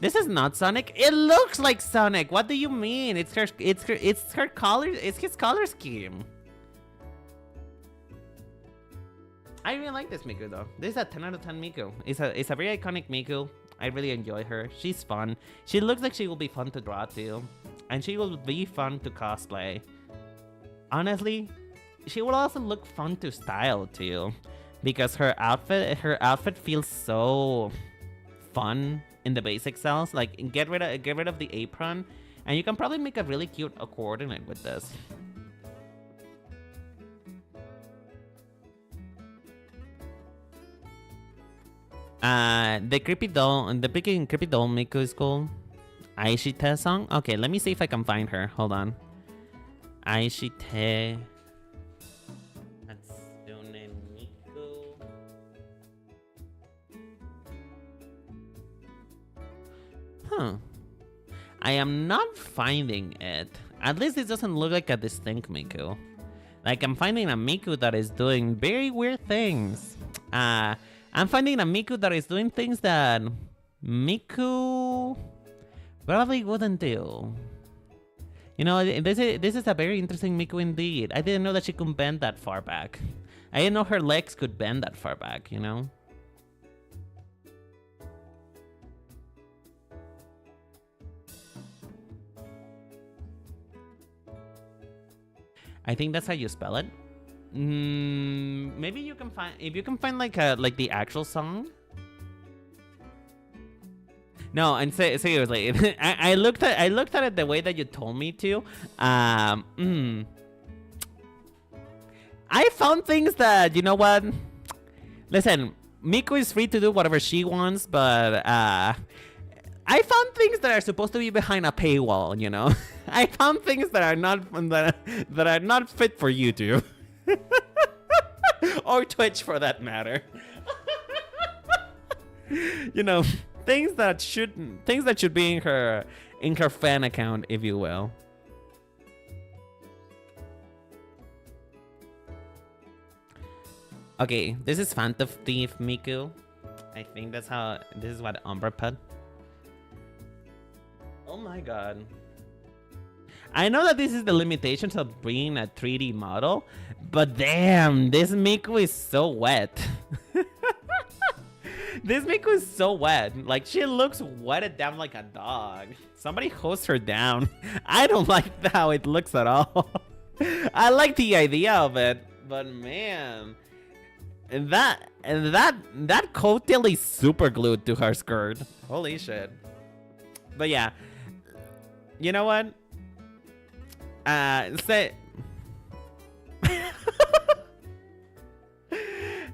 This is not Sonic. It looks like Sonic. What do you mean? It's her color. It's his color scheme. I really like this Miku though. This is a 10 out of 10 Miku. It's a very iconic Miku. I really enjoy her. She's fun. She looks like she will be fun to draw too, and she will be fun to cosplay. Honestly, she will also look fun to style too, because her outfit feels so fun in the basic cells. Like, get rid of the apron, and you can probably make a really cute coordinate with this. The creepy doll Miku is cool. Aishite song? Okay, let me see if I can find her. Hold on. Aishite Hatsune Miku. Huh. I am not finding it. At least it doesn't look like a distinct Miku. Like, I'm finding a Miku that is doing very weird things. I'm finding a Miku that is doing things that Miku probably wouldn't do. You know, this is a very interesting Miku indeed. I didn't know that she could bend that far back. I didn't know her legs could bend that far back, you know? I think that's how you spell it. Maybe you can find, if you can find like the actual song. No, and seriously, I looked at it the way that you told me to. I found things that, you know what? Listen, Miku is free to do whatever she wants, but I found things that are supposed to be behind a paywall, you know. I found things that are not fit for YouTube. Or Twitch, for that matter. You know, things that should be in her fan account, if you will. Okay, this is Phantom Thief Miku. I think this is what Umbra put. Oh my god. I know that this is the limitations of being a 3D model, but damn, this Miku is so wet. This Miku is so wet. Like, she looks wetted down like a dog. Somebody hose her down. I don't like how it looks at all. I like the idea of it, but man, that coattail is super glued to her skirt. Holy shit. But yeah, you know what? Say.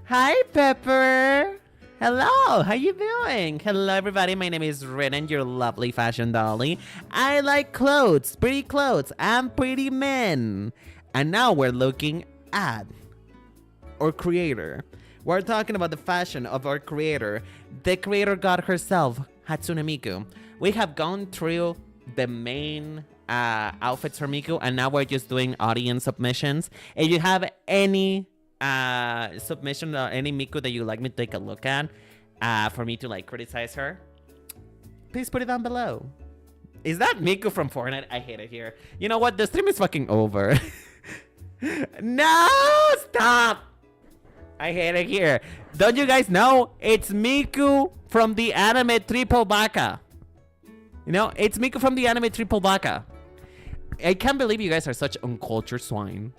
Hi, Pepper. Hello, how you doing? Hello, everybody. My name is Renan, your lovely fashion dolly. I like clothes, pretty clothes, and pretty men. And now we're looking at our creator. We're talking about the fashion of our creator, the creator god herself, Hatsune Miku. We have gone through the main outfits for Miku, and now we're just doing audience submissions. If you have any submission or any Miku that you'd like me to take a look at, for me to like criticize her, please put it down below. Is that Miku from Fortnite? I hate it here. You know what? The stream is fucking over. No, stop. I hate it here. Don't you guys know? It's Miku from the anime Triple Baka. You know, it's Miku from the anime Triple Baka. I can't believe you guys are such uncultured swine.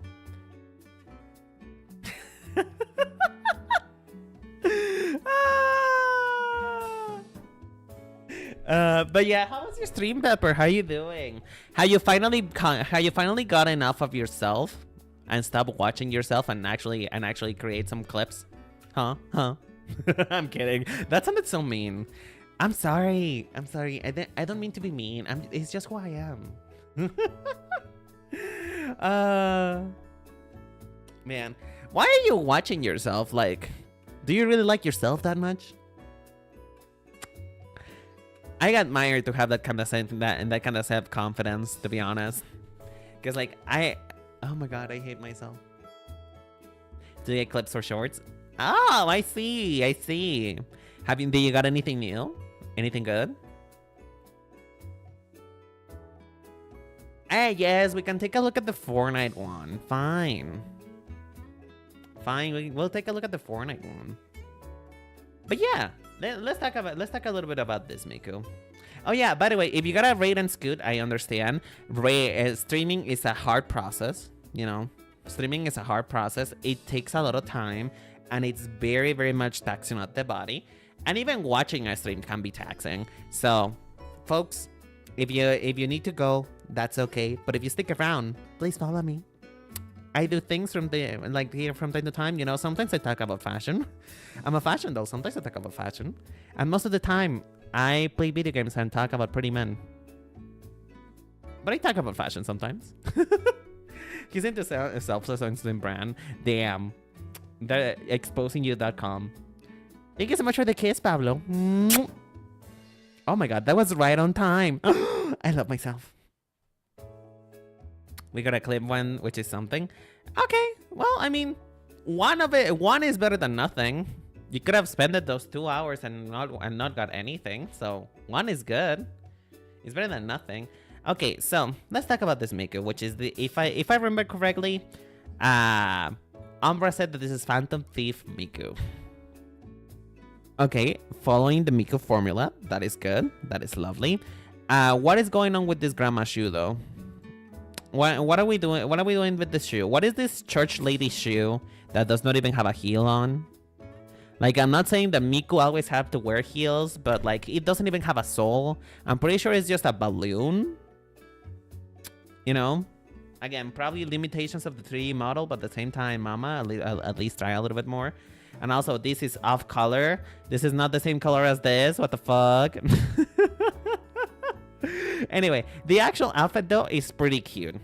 But yeah, how was your stream, Pepper? How you doing? How you finally got enough of yourself and stopped watching yourself and actually create some clips? Huh? I'm kidding. That sounded so mean. I'm sorry. I don't mean to be mean. It's just who I am. Man, why are you watching yourself? Like, do you really like yourself that much? I admire to have that kind of self-confidence, to be honest. Because like oh my god, I hate myself. Do you get clips or shorts? Oh, I see. Do you got anything new? Anything good? Hey, yes, we can take a look at the Fortnite one. Fine, we'll take a look at the Fortnite one. But yeah, let's talk a little bit about this, Miku. Oh yeah, by the way, if you gotta raid and scoot, I understand. Streaming is a hard process, you know. Streaming is a hard process. It takes a lot of time, and it's very, very much taxing on the body. And even watching a stream can be taxing. So, folks, if you need to go, that's okay. But if you stick around, please follow me. I do things from here from time to time. You know, sometimes I talk about fashion. I'm a fashion doll. Sometimes I talk about fashion, and most of the time I play video games and talk about pretty men. But I talk about fashion sometimes. He's into self-licensing brand. Damn, they're exposingyou.com. Thank you so much for the kiss, Pablo. Oh my god, that was right on time. I love myself. We got a clip one, which is something. Okay, well, I mean, one is better than nothing. You could have spent those 2 hours and not got anything. So one is good. It's better than nothing. Okay, so let's talk about this Miku, which is the if I remember correctly, Umbra said that this is Phantom Thief Miku. Okay, following the Miku formula, that is good. That is lovely. What is going on with this grandma shoe though? What are we doing? What are we doing with this shoe? What is this church lady shoe that does not even have a heel on? Like, I'm not saying that Miku always have to wear heels, but like it doesn't even have a sole. I'm pretty sure it's just a balloon. You know, again, probably limitations of the 3D model, but at the same time, mama, at least try a little bit more. And also, this is off color. This is not the same color as this. What the fuck? Anyway, the actual outfit though is pretty cute.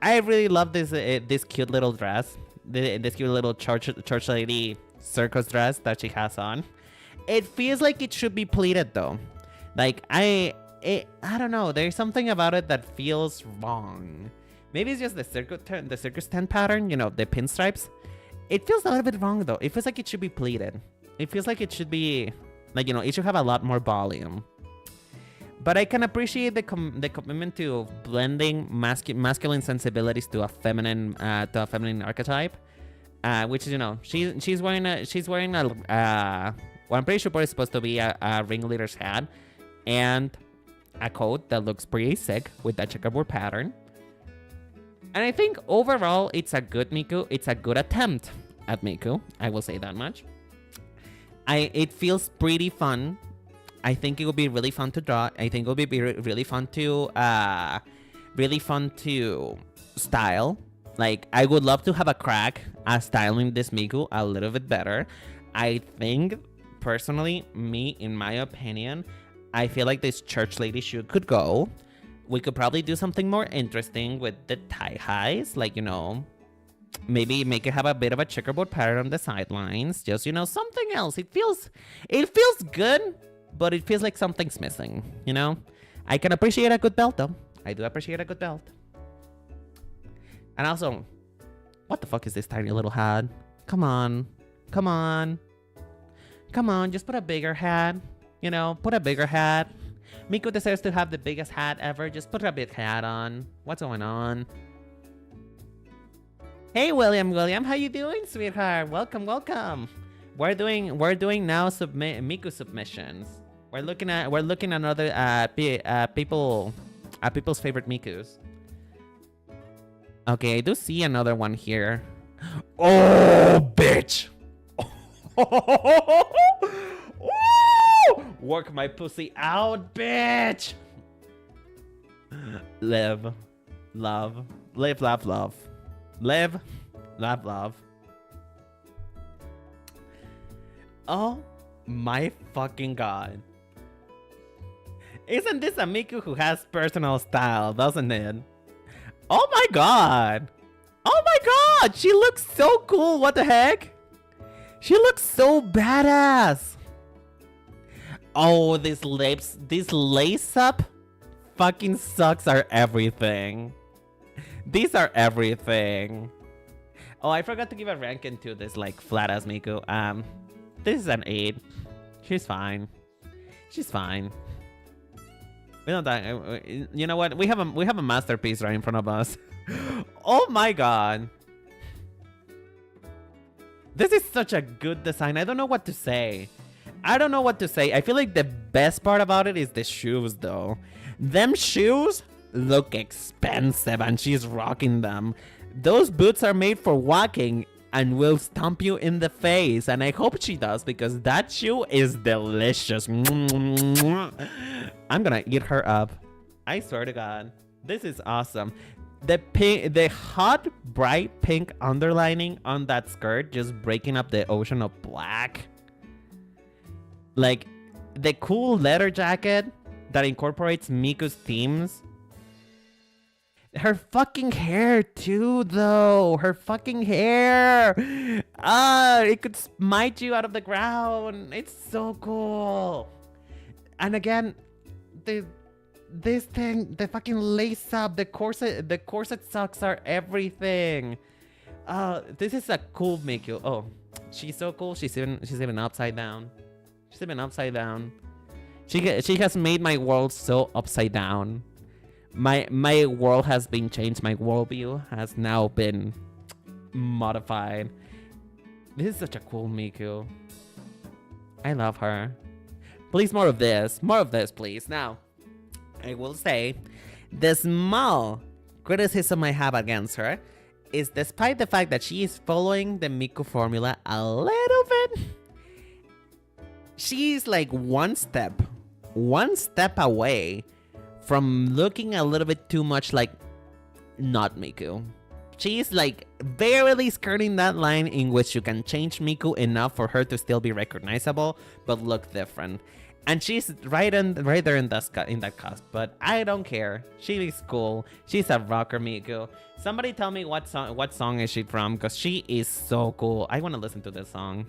I really love this cute little dress. This cute little church lady circus dress that she has on. It feels like it should be pleated though. Like I don't know. There's something about it that feels wrong. Maybe it's just the circus tent pattern. You know, the pinstripes. It feels a little bit wrong though. It feels like it should be pleated. It feels like it should be Like, it should have a lot more volume. But I can appreciate the commitment to blending masculine sensibilities to a feminine archetype, which is, she's wearing a well, I'm pretty sure it's supposed to be a ringleader's hat and a coat that looks pretty sick with that checkerboard pattern. And I think overall it's a good Miku. It's a good attempt at Miku. I will say that much. It feels pretty fun. I think it will be really fun to draw. I think it will be really fun to style. Like, I would love to have a crack at styling this Miku a little bit better. I think, personally, in my opinion, I feel like this church lady shoe could go. We could probably do something more interesting with the tie highs. Like, maybe make it have a bit of a checkerboard pattern on the sidelines. Just, something else. It feels good, but it feels like something's missing, I can appreciate a good belt, though. I do appreciate a good belt. And also, what the fuck is this tiny little hat? Come on. Just put a bigger hat. Put a bigger hat. Miku deserves to have the biggest hat ever. Just put a big hat on. What's going on? Hey, William, how you doing, sweetheart? Welcome. We're doing now Miku submissions. We're looking at other people's favorite Mikus. Okay, I do see another one here. Oh, bitch! Work my pussy out, bitch! Live, love, love. Live, love. Oh my fucking god. Isn't this a Miku who has personal style, doesn't it? Oh my god! She looks so cool, what the heck? She looks so badass! Oh, these lace-up fucking socks are everything. These are everything. Oh, I forgot to give a ranking to this, like, flat-ass Miku. This is an 8. She's fine. We don't die. You know what? We have a masterpiece right in front of us. Oh my god. This is such a good design. I don't know what to say. I feel like the best part about it is the shoes, though. Them shoes look expensive, and she's rocking them. Those boots are made for walking and will stomp you in the face, and I hope she does, because that shoe is delicious. I'm gonna eat her up. I swear to god. This is awesome. The hot bright pink underlining on that skirt, just breaking up the ocean of black. Like, the cool leather jacket that incorporates Miku's themes. Her fucking hair too, though. Her fucking hair. It could smite you out of the ground. It's so cool. And again, this thing, the fucking lace up, the corset socks are everything. This is a cool Miku. Oh, she's so cool. She's even upside down. She has made my world so upside down. My world has been changed. My worldview has now been modified. This is such a cool Miku. I love her. Please, more of this. More of this, please. Now, I will say, the small criticism I have against her is, despite the fact that she is following the Miku formula a little bit, she's like one step away from looking a little bit too much like not Miku. She's like barely skirting that line in which you can change Miku enough for her to still be recognizable but look different. And she's right there in that cusp. But I don't care. She is cool. She's a rocker Miku. Somebody tell me what song is she from, because she is so cool. I want to listen to this song.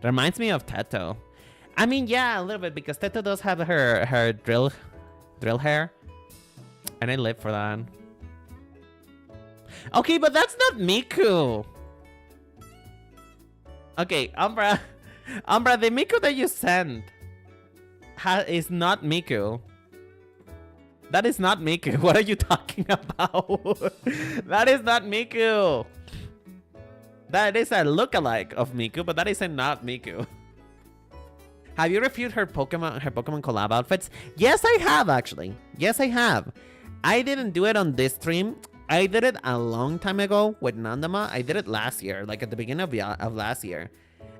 Reminds me of Teto. I mean, yeah, a little bit, because Teto does have her drill hair. And I live for that. Okay, but that's not Miku. Okay, Umbra. Umbra, the Miku that you sent is not Miku. That is not Miku. What are you talking about? That is not Miku. That is a lookalike of Miku, but that is not Miku. Have you reviewed her Pokemon collab outfits? Yes, I have actually. Yes, I have. I didn't do it on this stream. I did it a long time ago with Nandama. I did it last year, like at the beginning of last year.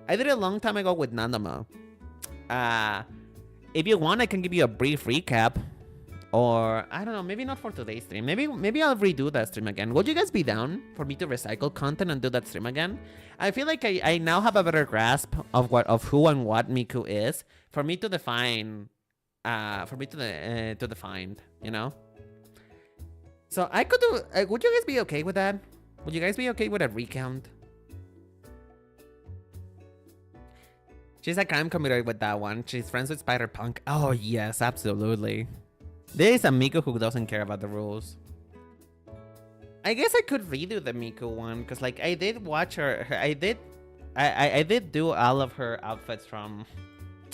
I did it a long time ago with Nandama. If you want, I can give you a brief recap. Or, I don't know, maybe not for today's stream. Maybe I'll redo that stream again. Would you guys be down for me to recycle content and do that stream again? I feel like I now have a better grasp of who and what Miku is. For me to define, to define, you know? So I could do, would you guys be okay with that? Would you guys be okay with a recount? She's a crime committer with that one. She's friends with Spider-Punk. Oh, yes, absolutely. There is a Miku who doesn't care about the rules. I guess I could redo the Miku one, because like I did watch her. I did do all of her outfits from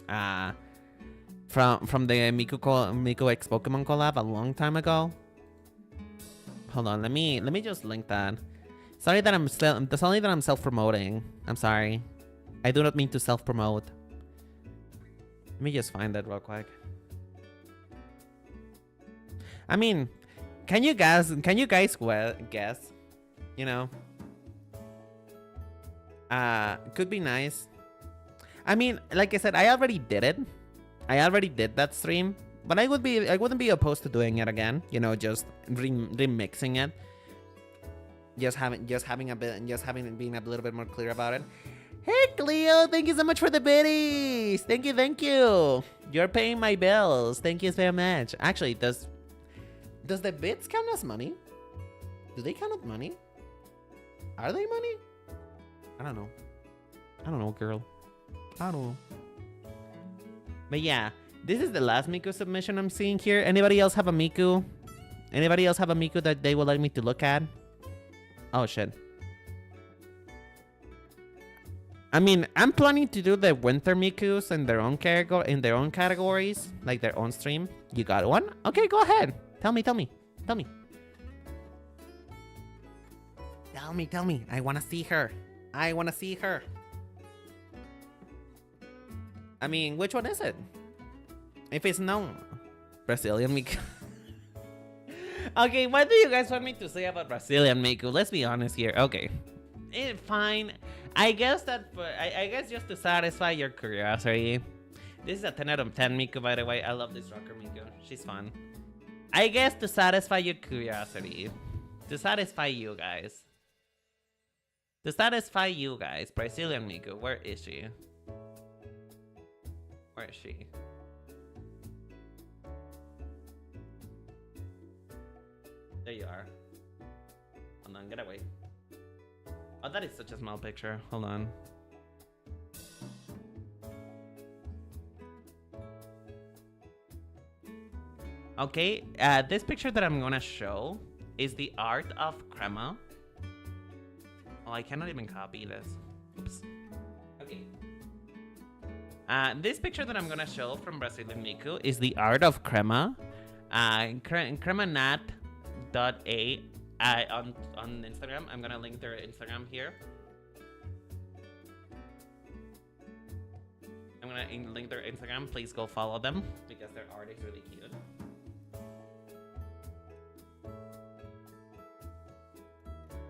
the Miku X Pokemon collab a long time ago. Hold on, let me just link that. Sorry that I'm self-promoting. I'm sorry. I do not mean to self-promote. Let me just find that real quick. I mean, can you guys guess? You know, could be nice. I mean, like I said, I already did it. I already did that stream, but I wouldn't be opposed to doing it again. You know, just remixing it. Just being a little bit more clear about it. Hey Cleo, thank you so much for the biddies. Thank you. You're paying my bills. Thank you so much. Actually, does the bits count as money? Do they count as money? Are they money? I don't know. Girl. I don't know. But yeah, this is the last Miku submission I'm seeing here. Anybody else have a Miku? Anybody else have a Miku that they would like me to look at? Oh shit. I mean, I'm planning to do the winter Mikus in their own categories, like their own stream. You got one? Okay, go ahead. Tell me. Tell me. I want to see her. I mean, which one is it? If it's no Brazilian Miku. Okay, what do you guys want me to say about Brazilian Miku? Let's be honest here. Okay. Fine. I guess I guess just to satisfy your curiosity. This is a 10 out of 10 Miku, by the way. I love this rocker Miku. She's fun. I guess to satisfy your curiosity. To satisfy you guys. Brazilian Miku, where is she? There you are. Hold on, get away. Oh, that is such a small picture. Hold on. Okay, this picture that I'm gonna show is the art of Crema. Oh, I cannot even copy this. Oops. Okay. This picture that I'm gonna show from Brazilian Miku is the art of Crema. Cremanat.a on Instagram. I'm gonna link their Instagram here. I'm gonna link their Instagram. Please go follow them because their art is really cute.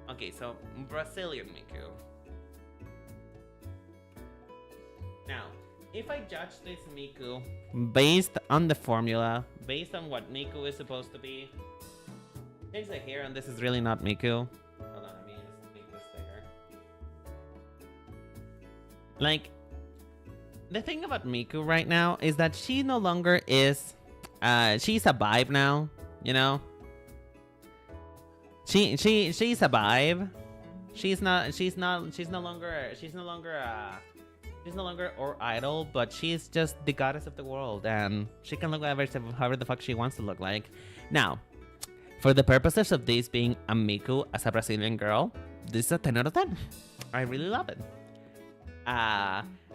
Okay, so Brazilian Miku. Now, if I judge this Miku based on the formula, based on what Miku is supposed to be, change the hair, and this is really not Miku. Hold on, let me just make this bigger. Like, the thing about Miku right now is that she no longer is, she's a vibe now, you know? She's a vibe. She's no longer our idol, but she's just the goddess of the world, and she can look however the fuck she wants to look like. Now, for the purposes of this being a Miku as a Brazilian girl, this is a 10 out of 10. I really love it.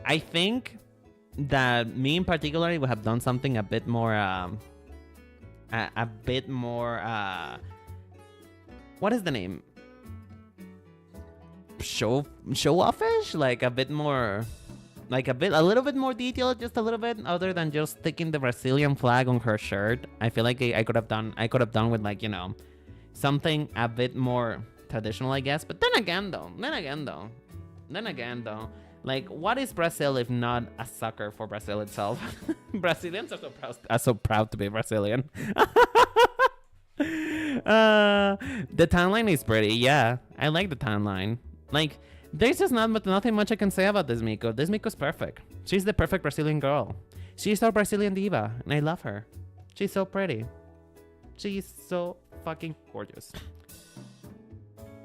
I think that me in particular would have done something a bit more, a bit more, what is the name? Show offish, like a bit more, like a little bit more detailed, just a little bit, other than just sticking the Brazilian flag on her shirt. I feel like I could have done with, like, you know, something a bit more traditional, I guess. But then again though, like, what is Brazil if not a sucker for Brazil itself? Brazilians are so proud to be Brazilian. The timeline is pretty, yeah. I like the timeline. Like, there's just nothing much I can say about this Miku. This Miku's perfect. She's the perfect Brazilian girl. She's our Brazilian diva, and I love her. She's so pretty. She's so fucking gorgeous.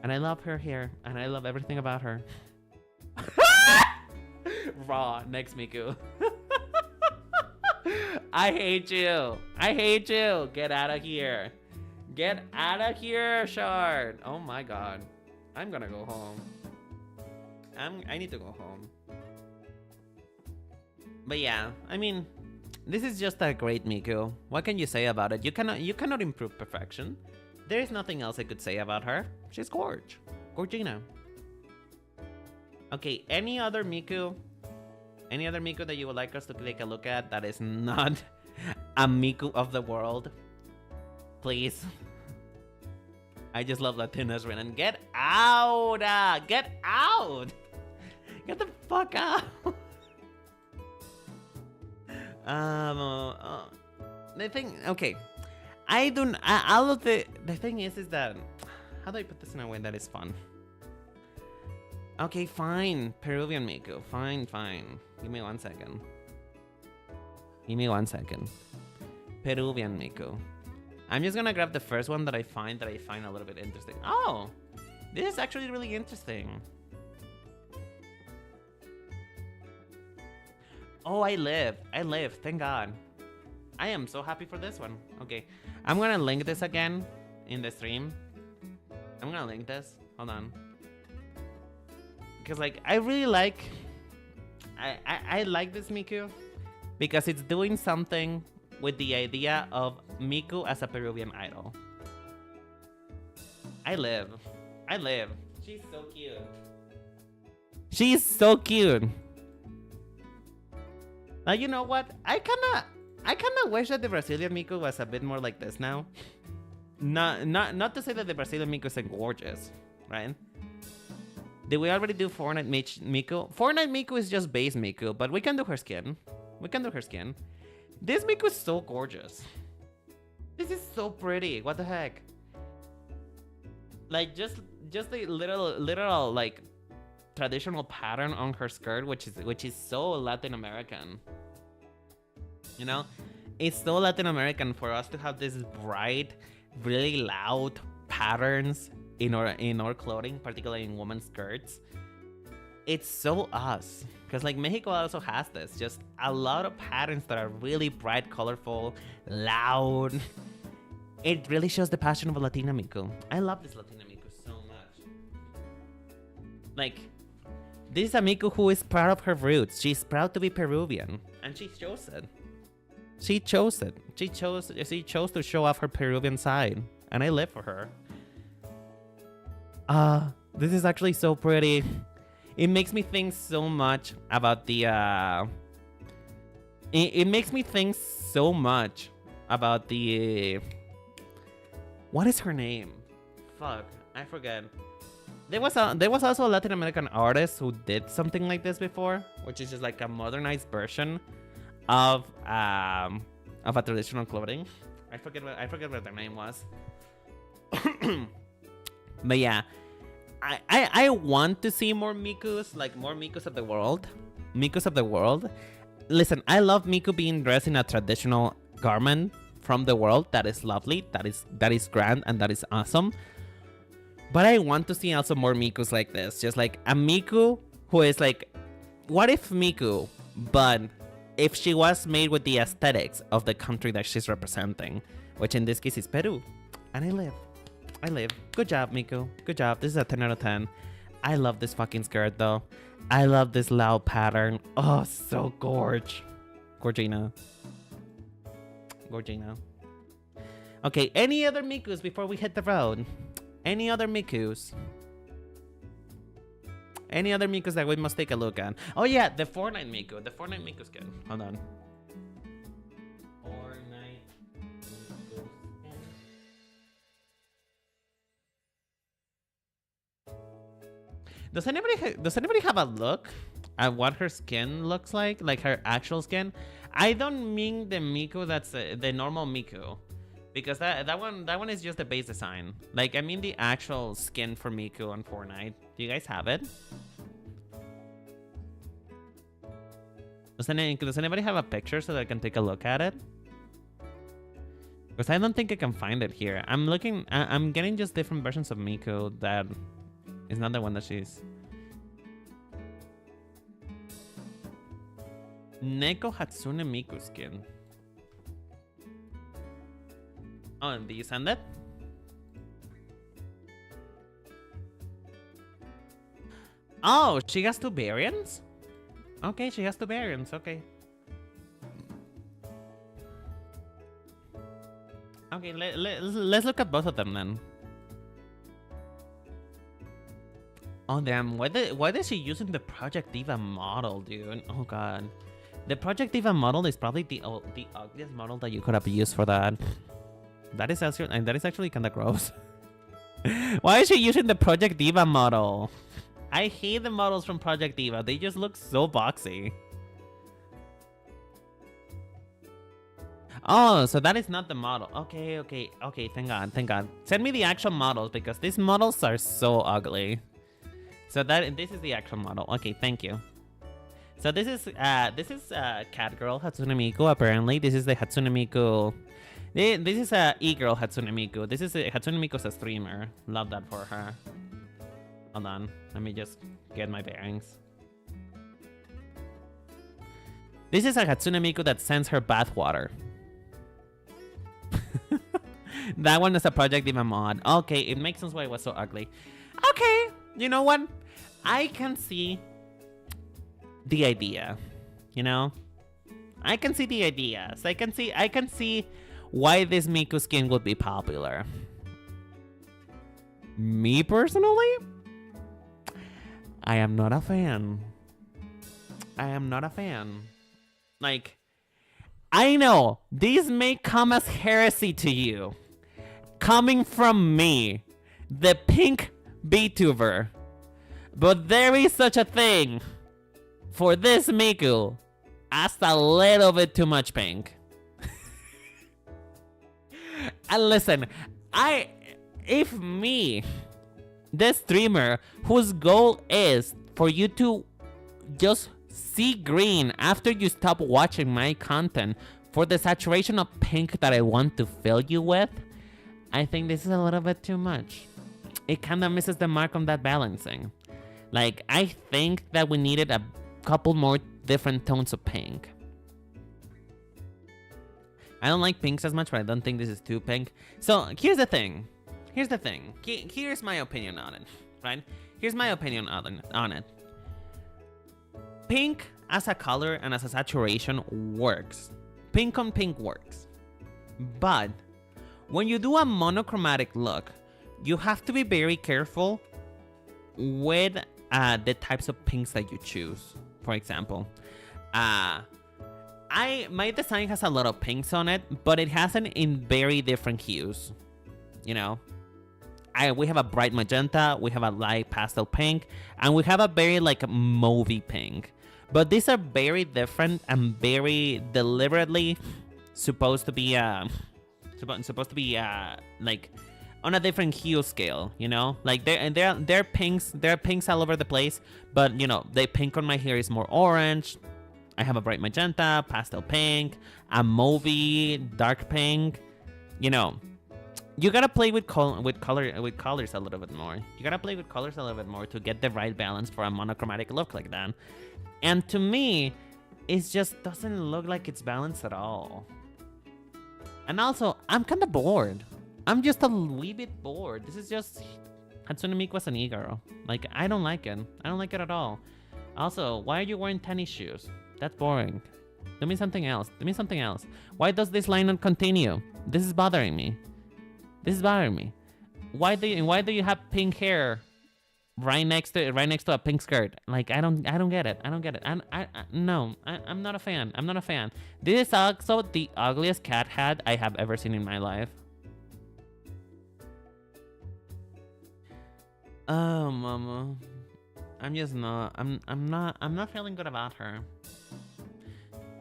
And I love her hair, and I love everything about her. Raw, next Miku. I hate you. I hate you. Get out of here. Get out of here, Shard. Oh my god. I'm gonna go home. I need to go home. But yeah, I mean, this is just a great Miku. What can you say about it? You cannot improve perfection. There is nothing else I could say about her. She's gorge. Gorgina. Okay, any other Miku that you would like us to take a look at that is not a Miku of the world? Please. I just love Latinas, Renan. Get out! Get out! Get the fuck out! The thing, okay. The thing is that, how do I put this in a way that is fun? Okay, fine. Peruvian Miku. Fine. Give me 1 second. Peruvian Miku. I'm just gonna grab the first one that I find a little bit interesting. Oh! This is actually really interesting. Oh, I live. Thank God. I am so happy for this one. Okay. I'm gonna link this again in the stream. I'm gonna link this. Hold on. Because, like, I really like... I like this Miku because it's doing something with the idea of Miku as a Peruvian idol. I live. She's so cute. You know what? I kinda wish that the Brazilian Miku was a bit more like this now. Not to say that the Brazilian Miku isn't gorgeous, right? Did we already do Fortnite Miku? Fortnite Miku is just base Miku, but we can do her skin. This Miku is so gorgeous. This is so pretty. What the heck? Like, just the literal like traditional pattern on her skirt, which is so Latin American. You know, it's so Latin American for us to have this bright, really loud patterns in our clothing, particularly in women's skirts. It's so us, because like Mexico also has this, just a lot of patterns that are really bright, colorful, loud. It really shows the passion of a Latina Miku. I love this Latina Miku so much. Like, this is a Miku who is proud of her roots. She's proud to be Peruvian, and she chose it. She chose to show off her Peruvian side, and I live for her. This is actually so pretty. It makes me think so much about the it makes me think so much about the what is her name? Fuck, I forget. There was also a Latin American artist who did something like this before, which is just like a modernized version of a traditional clothing. I forget what their name was. But yeah, I want to see more Mikus, like more Mikus of the world. Listen, I love Miku being dressed in a traditional garment from the world. That is lovely. That is grand, and that is awesome. But I want to see also more Mikus like this. Just like a Miku who is like, what if Miku, but if she was made with the aesthetics of the country that she's representing, which in this case is Peru. And I live. Good job, Miku. Good job. This is a 10 out of 10. I love this fucking skirt though. I love this loud pattern. Oh, so gorge. Gorgina. Gorgina. Okay, any other Mikus before we hit the road? Any other Mikus? Any other Mikus that we must take a look at? Oh yeah, the Fortnite Miku. The Fortnite Miku's good. Hold on. Fortnite Miku skin. Does anybody have a look at what her skin looks like her actual skin? I don't mean the Miku that's the normal Miku, because that one is just the base design. Like, I mean the actual skin for Miku on Fortnite. Do you guys have it? Does anybody have a picture so that I can take a look at it? Because I don't think I can find it here. I'm getting just different versions of Miku that is not the one that she's. Neko Hatsune Miku skin. Oh, and do you send it? Oh, she has two variants? Okay, she has two variants, okay. Okay, let's look at both of them then. Oh damn, why is she using the Project Diva model, dude? Oh god. The Project Diva model is probably the ugliest model that you could have used for that. That is actually kinda gross. Why is she using the Project Diva model? I hate the models from Project Diva. They just look so boxy. Oh, so that is not the model. Okay, thank God. Send me the actual models because these models are so ugly. So this is the actual model. Okay, thank you. So this is Cat Girl Hatsune Miku. Apparently, this is the Hatsune Miku. This is E-Girl Hatsune Miku. This is Hatsune Miku's a streamer. Love that for her. Hold on, let me just get my bearings. This is a Hatsune Miku that sends her bathwater. That one is a Project Diva mod. Okay, it makes sense why it was so ugly. Okay, you know what? I can see the idea. You know, I can see the ideas. I can see why this Miku skin would be popular. Me personally, I am not a fan. Like, I know these may come as heresy to you, coming from me, the pink Vtuber, but there is such a thing for this Miku as a little bit too much pink. And listen, if me, the streamer whose goal is for you to just see green after you stop watching my content for the saturation of pink that I want to fill you with, I think this is a little bit too much. It kind of misses the mark on that balancing. Like, I think that we needed a couple more different tones of pink. I don't like pinks as much, but I don't think this is too pink. So here's the thing. Here's my opinion on it, right? Here's my opinion on it. Pink as a color and as a saturation works. Pink on pink works. But when you do a monochromatic look, you have to be very careful with the types of pinks that you choose. For example, my design has a lot of pinks on it, but it has it in very different hues. You know, we have a bright magenta, we have a light pastel pink, and we have a very like mauvey pink. But these are very different and very deliberately supposed to be like on a different hue scale, you know? Like they're pinks all over the place, but you know, the pink on my hair is more orange. I have a bright magenta, pastel pink, a mauvey, dark pink. You know, you gotta play with colors a little bit more. You gotta play with colors a little bit more to get the right balance for a monochromatic look like that. And to me, it just doesn't look like it's balanced at all. And also, I'm kind of bored. I'm just a wee bit bored. This is just Hatsune Miku was an e-girl. Like, I don't like it. I don't like it at all. Also, why are you wearing tennis shoes? That's boring. Do me something else. Do me something else. Why does this line not continue? This is bothering me. This is bothering me. Why do you have pink hair right next to a pink skirt? Like, I don't get it. I don't get it. I'm not a fan. I'm not a fan. This is also the ugliest cat hat I have ever seen in my life. Oh, mama. I'm not feeling good about her.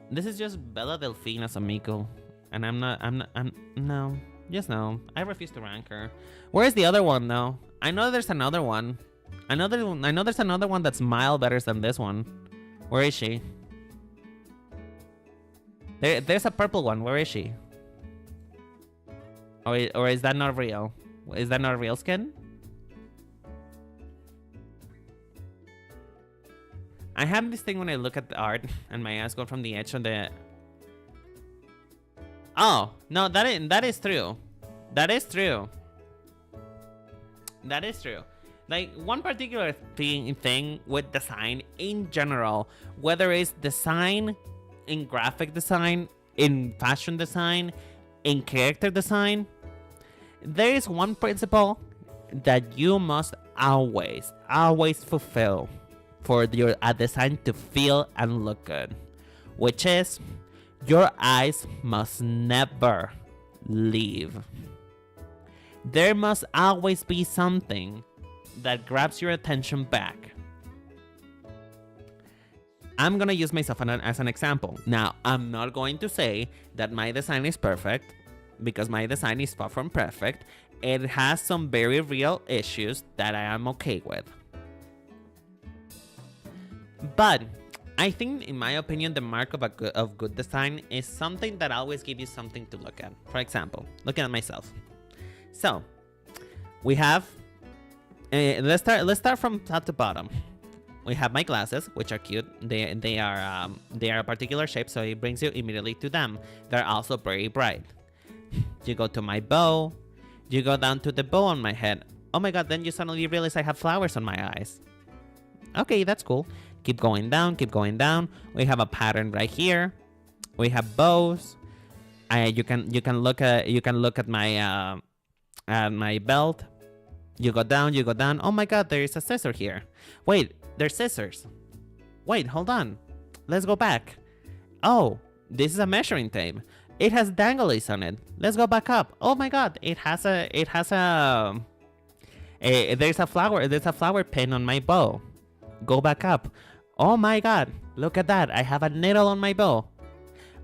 This is just Bella Delfina Miku. And no. Just no. I refuse to rank her. Where's the other one, though? I know there's another one. I know there's another one that's mild better than this one. Where is she? There's a purple one. Where is she? Or is that not real? Is that not real skin? I have this thing when I look at the art and my eyes go from the edge of the... Oh, no, that is true. That is true. That is true. Like, one particular thing with design in general, whether it's design, in graphic design, in fashion design, in character design, there is one principle that you must always fulfill for a design to feel and look good, which is your eyes must never leave. There must always be something that grabs your attention back. I'm gonna use myself as an example. Now, I'm not going to say that my design is perfect, because my design is far from perfect. It has some very real issues that I am okay with. But I think, in my opinion, the mark of good design is something that always gives you something to look at. For example, looking at myself. So, we have... let's start from top to bottom. We have my glasses, which are cute. They are a particular shape, so it brings you immediately to them. They're also very bright. You go to my bow. You go down to the bow on my head. Oh my god, then you suddenly realize I have flowers on my eyes. Okay, that's cool. Keep going down, keep going down. We have a pattern right here. We have bows. You can look at my belt. You go down, you go down. Oh my god, there is a scissor here. Wait, there's scissors. Wait, hold on. Let's go back. Oh, this is a measuring tape. It has danglies on it. Let's go back up. Oh my god, there's a flower pin on my bow. Go back up. Oh my god, look at that. I have a needle on my bow.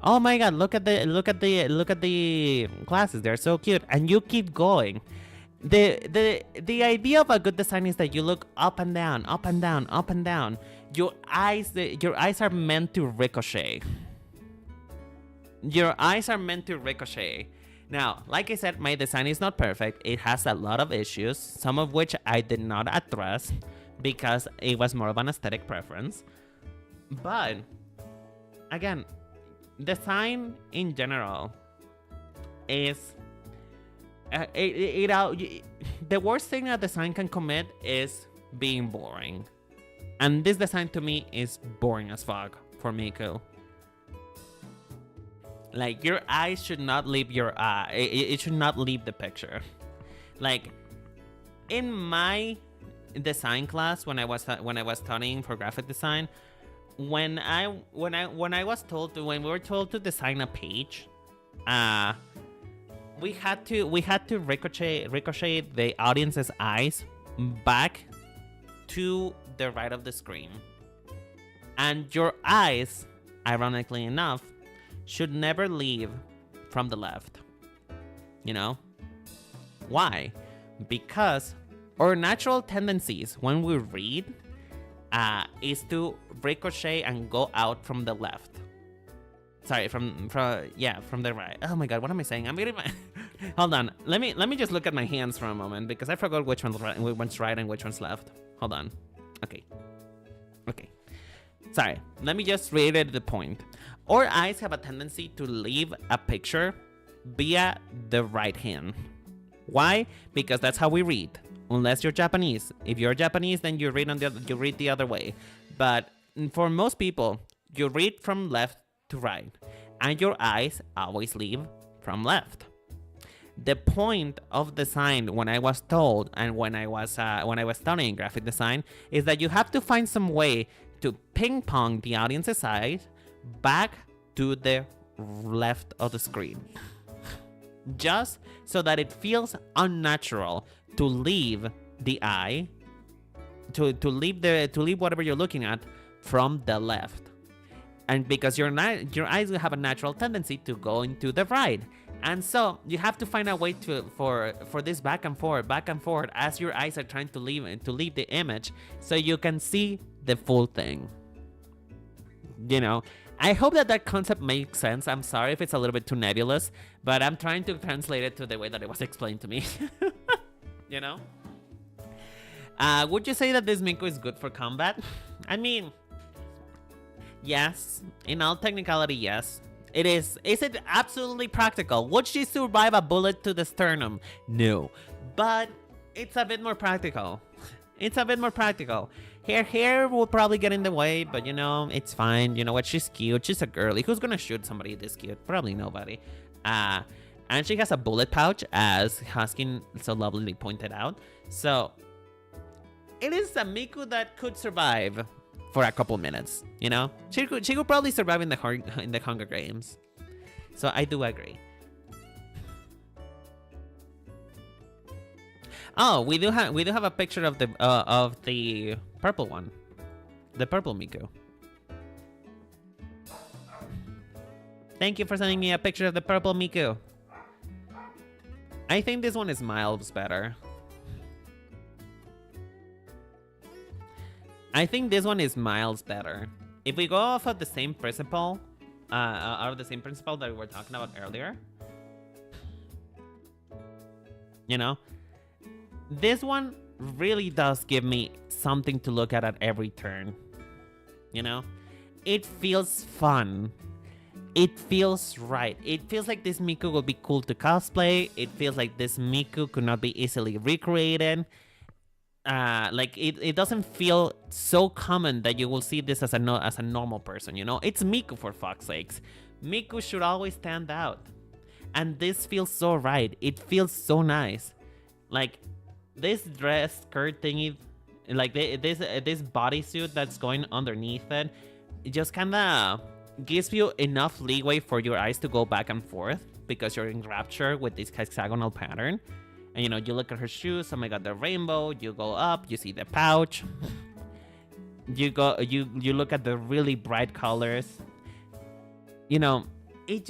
Oh my god, look at the glasses. They're so cute. And you keep going. The idea of a good design is that you look up and down, up and down, up and down. Your eyes are meant to ricochet. Your eyes are meant to ricochet. Now, like I said, my design is not perfect. It has a lot of issues, some of which I did not address because it was more of an aesthetic preference. But, again, design in general is... the worst thing a design can commit is being boring. And this design to me is boring as fuck for Miku. Like, your eyes should not leave your eye. It should not leave the picture. Like, in my design class when I was studying for graphic design, when we were told to design a page, we had to ricochet the audience's eyes back to the right of the screen. And your eyes, ironically enough, should never leave from the left. You know? Why? Because our natural tendencies when we read is to ricochet and go out from the left. Sorry, from the right. Oh my god, what am I saying? I'm getting my... Hold on. Let me just look at my hands for a moment because I forgot which one's right and which one's left. Hold on. Okay. Sorry. Let me just reiterate the point. Our eyes have a tendency to leave a picture via the right hand. Why? Because that's how we read. unless you're Japanese. If you're Japanese, then you read the other way. But for most people, you read from left to right, and your eyes always leave from left. The point of design, when I was told, and when I was studying graphic design, is that you have to find some way to ping pong the audience's eyes back to the left of the screen, just so that it feels unnatural to leave the eye, to leave whatever you're looking at from the left, and because your eyes will have a natural tendency to go into the right. And so you have to find a way for this back and forth as your eyes are trying to leave the image, so you can see the full thing. You know, I hope that concept makes sense. I'm sorry if it's a little bit too nebulous, but I'm trying to translate it to the way that it was explained to me. You know? Would you say that this Miku is good for combat? I mean, yes. In all technicality, yes. It is. Is it absolutely practical? Would she survive a bullet to the sternum? No. But it's a bit more practical. It's a bit more practical. Her hair will probably get in the way, but you know, it's fine. You know what? She's cute. She's a girly. Who's gonna shoot somebody this cute? Probably nobody. And she has a bullet pouch, as Huskin so lovely pointed out. So it is a Miku that could survive for a couple minutes, you know? She could probably survive in the Hunger Games. So I do agree. Oh, we do have a picture of the purple one. The purple Miku. Thank you for sending me a picture of the purple Miku. I think this one is miles better. I think this one is miles better. If we go off of the same principle, that we were talking about earlier, you know, this one really does give me something to look at every turn. You know, it feels fun. It feels right. It feels like this Miku will be cool to cosplay. It feels like this Miku could not be easily recreated. Like it doesn't feel so common that you will see this as a normal person, you know? It's Miku, for fuck's sakes. Miku should always stand out. And this feels so right. It feels so nice. Like this dress skirt thingy, like this bodysuit that's going underneath it, it just kinda gives you enough leeway for your eyes to go back and forth because you're in rapture with this hexagonal pattern. And you know, you look at her shoes, oh my god, the rainbow, you go up, you see the pouch. You look at the really bright colors. You know, it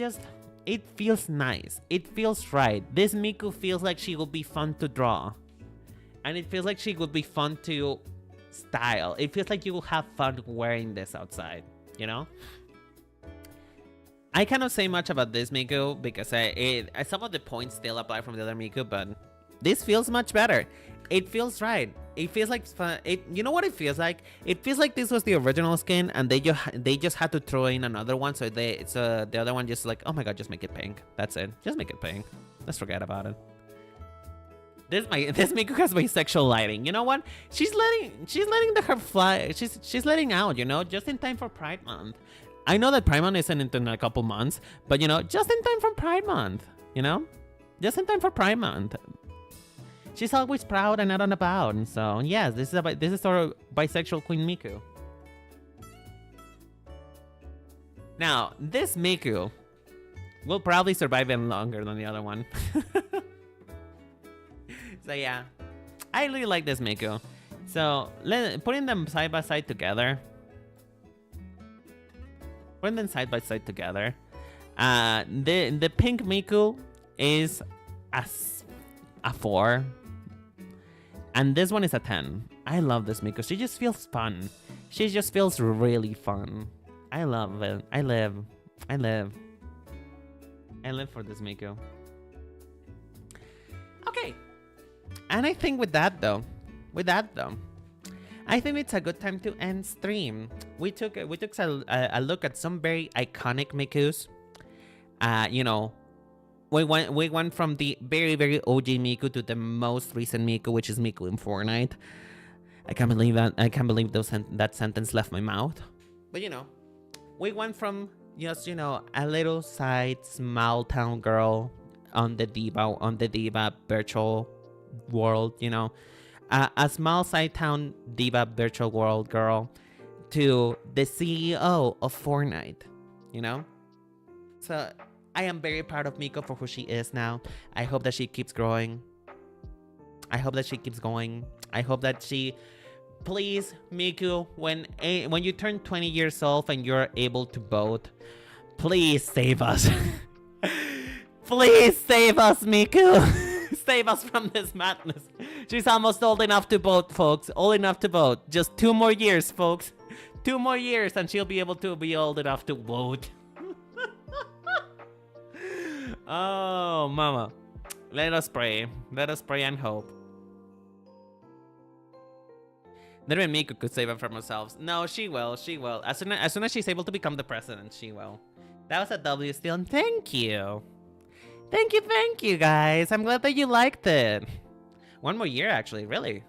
feels nice. It feels right. This Miku feels like she will be fun to draw. And it feels like she would be fun to style. It feels like you will have fun wearing this outside, you know? I cannot say much about this Miku because some of the points still apply from the other Miku, but this feels much better. It feels right. It feels like fun. You know what it feels like? It feels like this was the original skin, and they just had to throw in another one. So the other one just like, oh my god, just make it pink. That's it. Just make it pink. Let's forget about it. This Miku has bisexual lighting. You know what? She's letting her fly. She's letting out. You know, just in time for Pride Month. I know that Pride Month isn't in a couple months, but you know, just in time for Pride Month. You know, just in time for Pride Month. She's always proud and out and about, and so yes, this is sort of bisexual Queen Miku. Now, this Miku will probably survive even longer than the other one. So yeah, I really like this Miku. So putting them side by side together. Putting them side by side together. The pink Miku is a 4. And this one is a 10. I love this Miku. She just feels fun. She just feels really fun. I love it. I live for this Miku. Okay. And I think with that though, I think it's a good time to end stream. We took a look at some very iconic Mikus. You know, we went from the very, very OG Miku to the most recent Miku, which is Miku in Fortnite. I can't believe that. I can't believe that sentence left my mouth. But we went from just a little side small town girl on the diva virtual world, a small side town diva virtual world girl to the CEO of Fortnite, So I am very proud of Miko for who she is now. I hope that she keeps growing. I hope that she keeps going. I hope that she... Please, Miku, when you turn 20 years old and you're able to vote, please save us. Please save us, Miku. Save us from this madness. She's almost old enough to vote, folks. Old enough to vote. Just 2 more years, folks. 2 more years and she'll be able to be old enough to vote. Oh, mama. Let us pray. Let us pray and hope. Not even Miku could save her from herself. No, she will. She will. As soon as she's able to become the president, she will. That was a W still. And thank you. Thank you, guys. I'm glad that you liked it. 1 more year, actually. Really?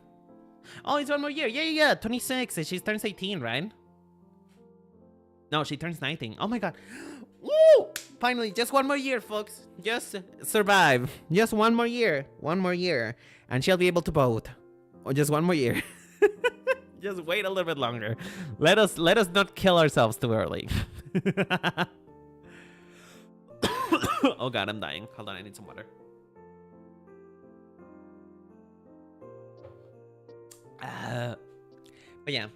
Oh, it's 1 more year. Yeah. 26. She turns 18, right? No, she turns 19. Oh, my God. Woo! Finally, just 1 more year, folks. Just survive. Just 1 more year. 1 more year. And she'll be able to vote. Or just 1 more year. Just wait a little bit longer. Let us not kill ourselves too early. Oh God, I'm dying. Hold on, I need some water. But yeah,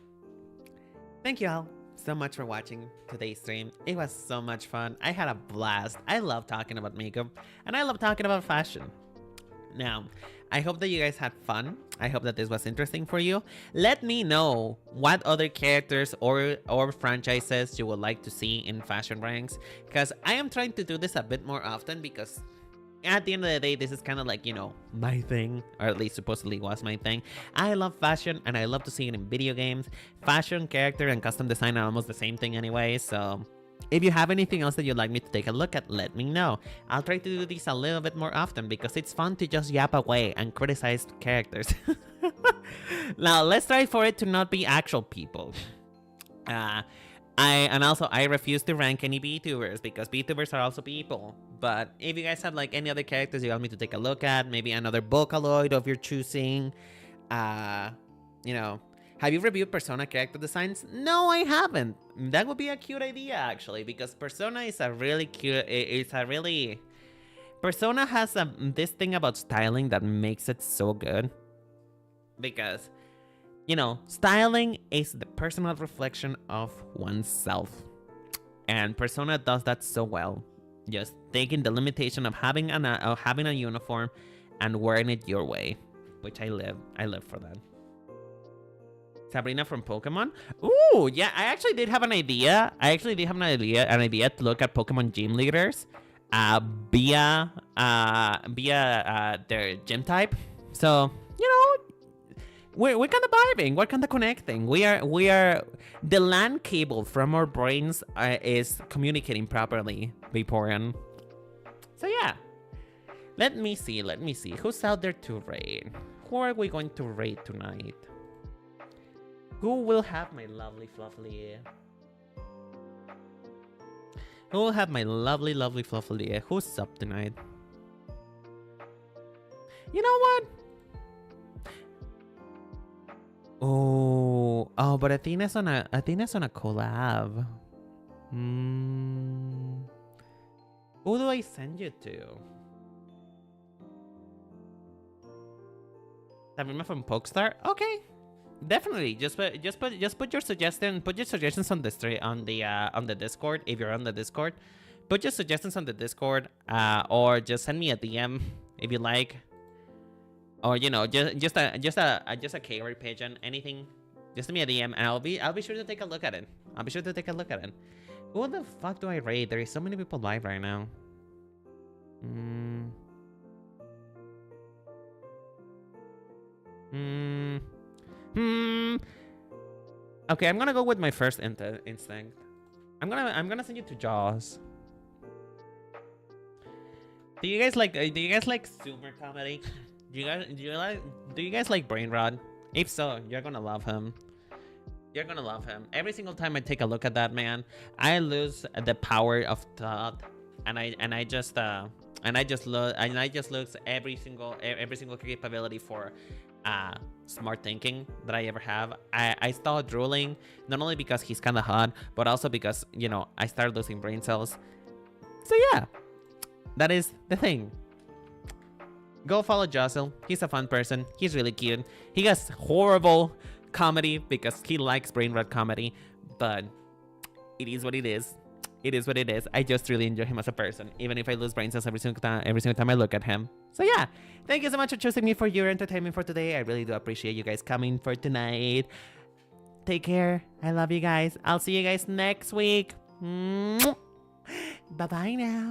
thank you all so much for watching today's stream. It was so much fun. I had a blast. I love talking about makeup and I love talking about fashion. Now, I hope that you guys had fun. I hope that this was interesting for you. Let me know what other characters or franchises you would like to see in fashion ranks, because I am trying to do this a bit more often, because at the end of the day, this is kind of like, my thing, or at least supposedly was my thing. I love fashion and I love to see it in video games. Fashion, character, and custom design are almost the same thing anyway, so if you have anything else that you'd like me to take a look at, let me know. I'll try to do these a little bit more often because it's fun to just yap away and criticize characters. Now, let's try for it to not be actual people. I refuse to rank any Vtubers because Vtubers are also people. But if you guys have like any other characters you want me to take a look at, maybe another Vocaloid of your choosing, have you reviewed Persona character designs? No, I haven't. That would be a cute idea, actually, because Persona is a really cute... Persona has this thing about styling that makes it so good. Because, styling is the personal reflection of oneself. And Persona does that so well. Just taking the limitation of having a uniform and wearing it your way. Which I live for that. Sabrina from Pokemon? Ooh, yeah, I actually did have an idea. An idea to look at Pokemon gym leaders via their gym type. So, we're kind of vibing. We're kind of connecting. We are the LAN cable from our brains is communicating properly, Vaporeon. So yeah, let me see. Who's out there to raid? Who are we going to raid tonight? Who will have my lovely fluffy? Who will have my lovely fluffy? Who's up tonight? You know what? Oh, but Athena's on a collab. Who do I send you to? Sabrina from Pokestar? Okay. Definitely, just put your suggestions on the Discord if you're on the Discord. Put your suggestions on the Discord, or just send me a DM if you like, or just a carry pigeon, anything. Just send me a DM and I'll be sure to take a look at it. Who the fuck do I raid? There is so many people live right now. Okay, I'm gonna go with my first instinct. I'm gonna send you to Jaws. Do you guys like? Do you guys like Zoomer comedy? Do you guys like Brain Rot? If so, you're gonna love him. You're gonna love him. Every single time I take a look at that man, I lose the power of thought, and I just lose every single capability for smart thinking that I ever have. I start drooling, not only because he's kind of hot, but also because, you know, I start losing brain cells. So yeah, that is the thing. Go follow Jocelyn. He's a fun person. He's really cute. He has horrible comedy because he likes brain rot comedy, but it is what it is. It is what it is. I just really enjoy him as a person, even if I lose brain cells every single time I look at him. So yeah, thank you so much for choosing me for your entertainment for today. I really do appreciate you guys coming for tonight. Take care. I love you guys. I'll see you guys next week. Bye bye now.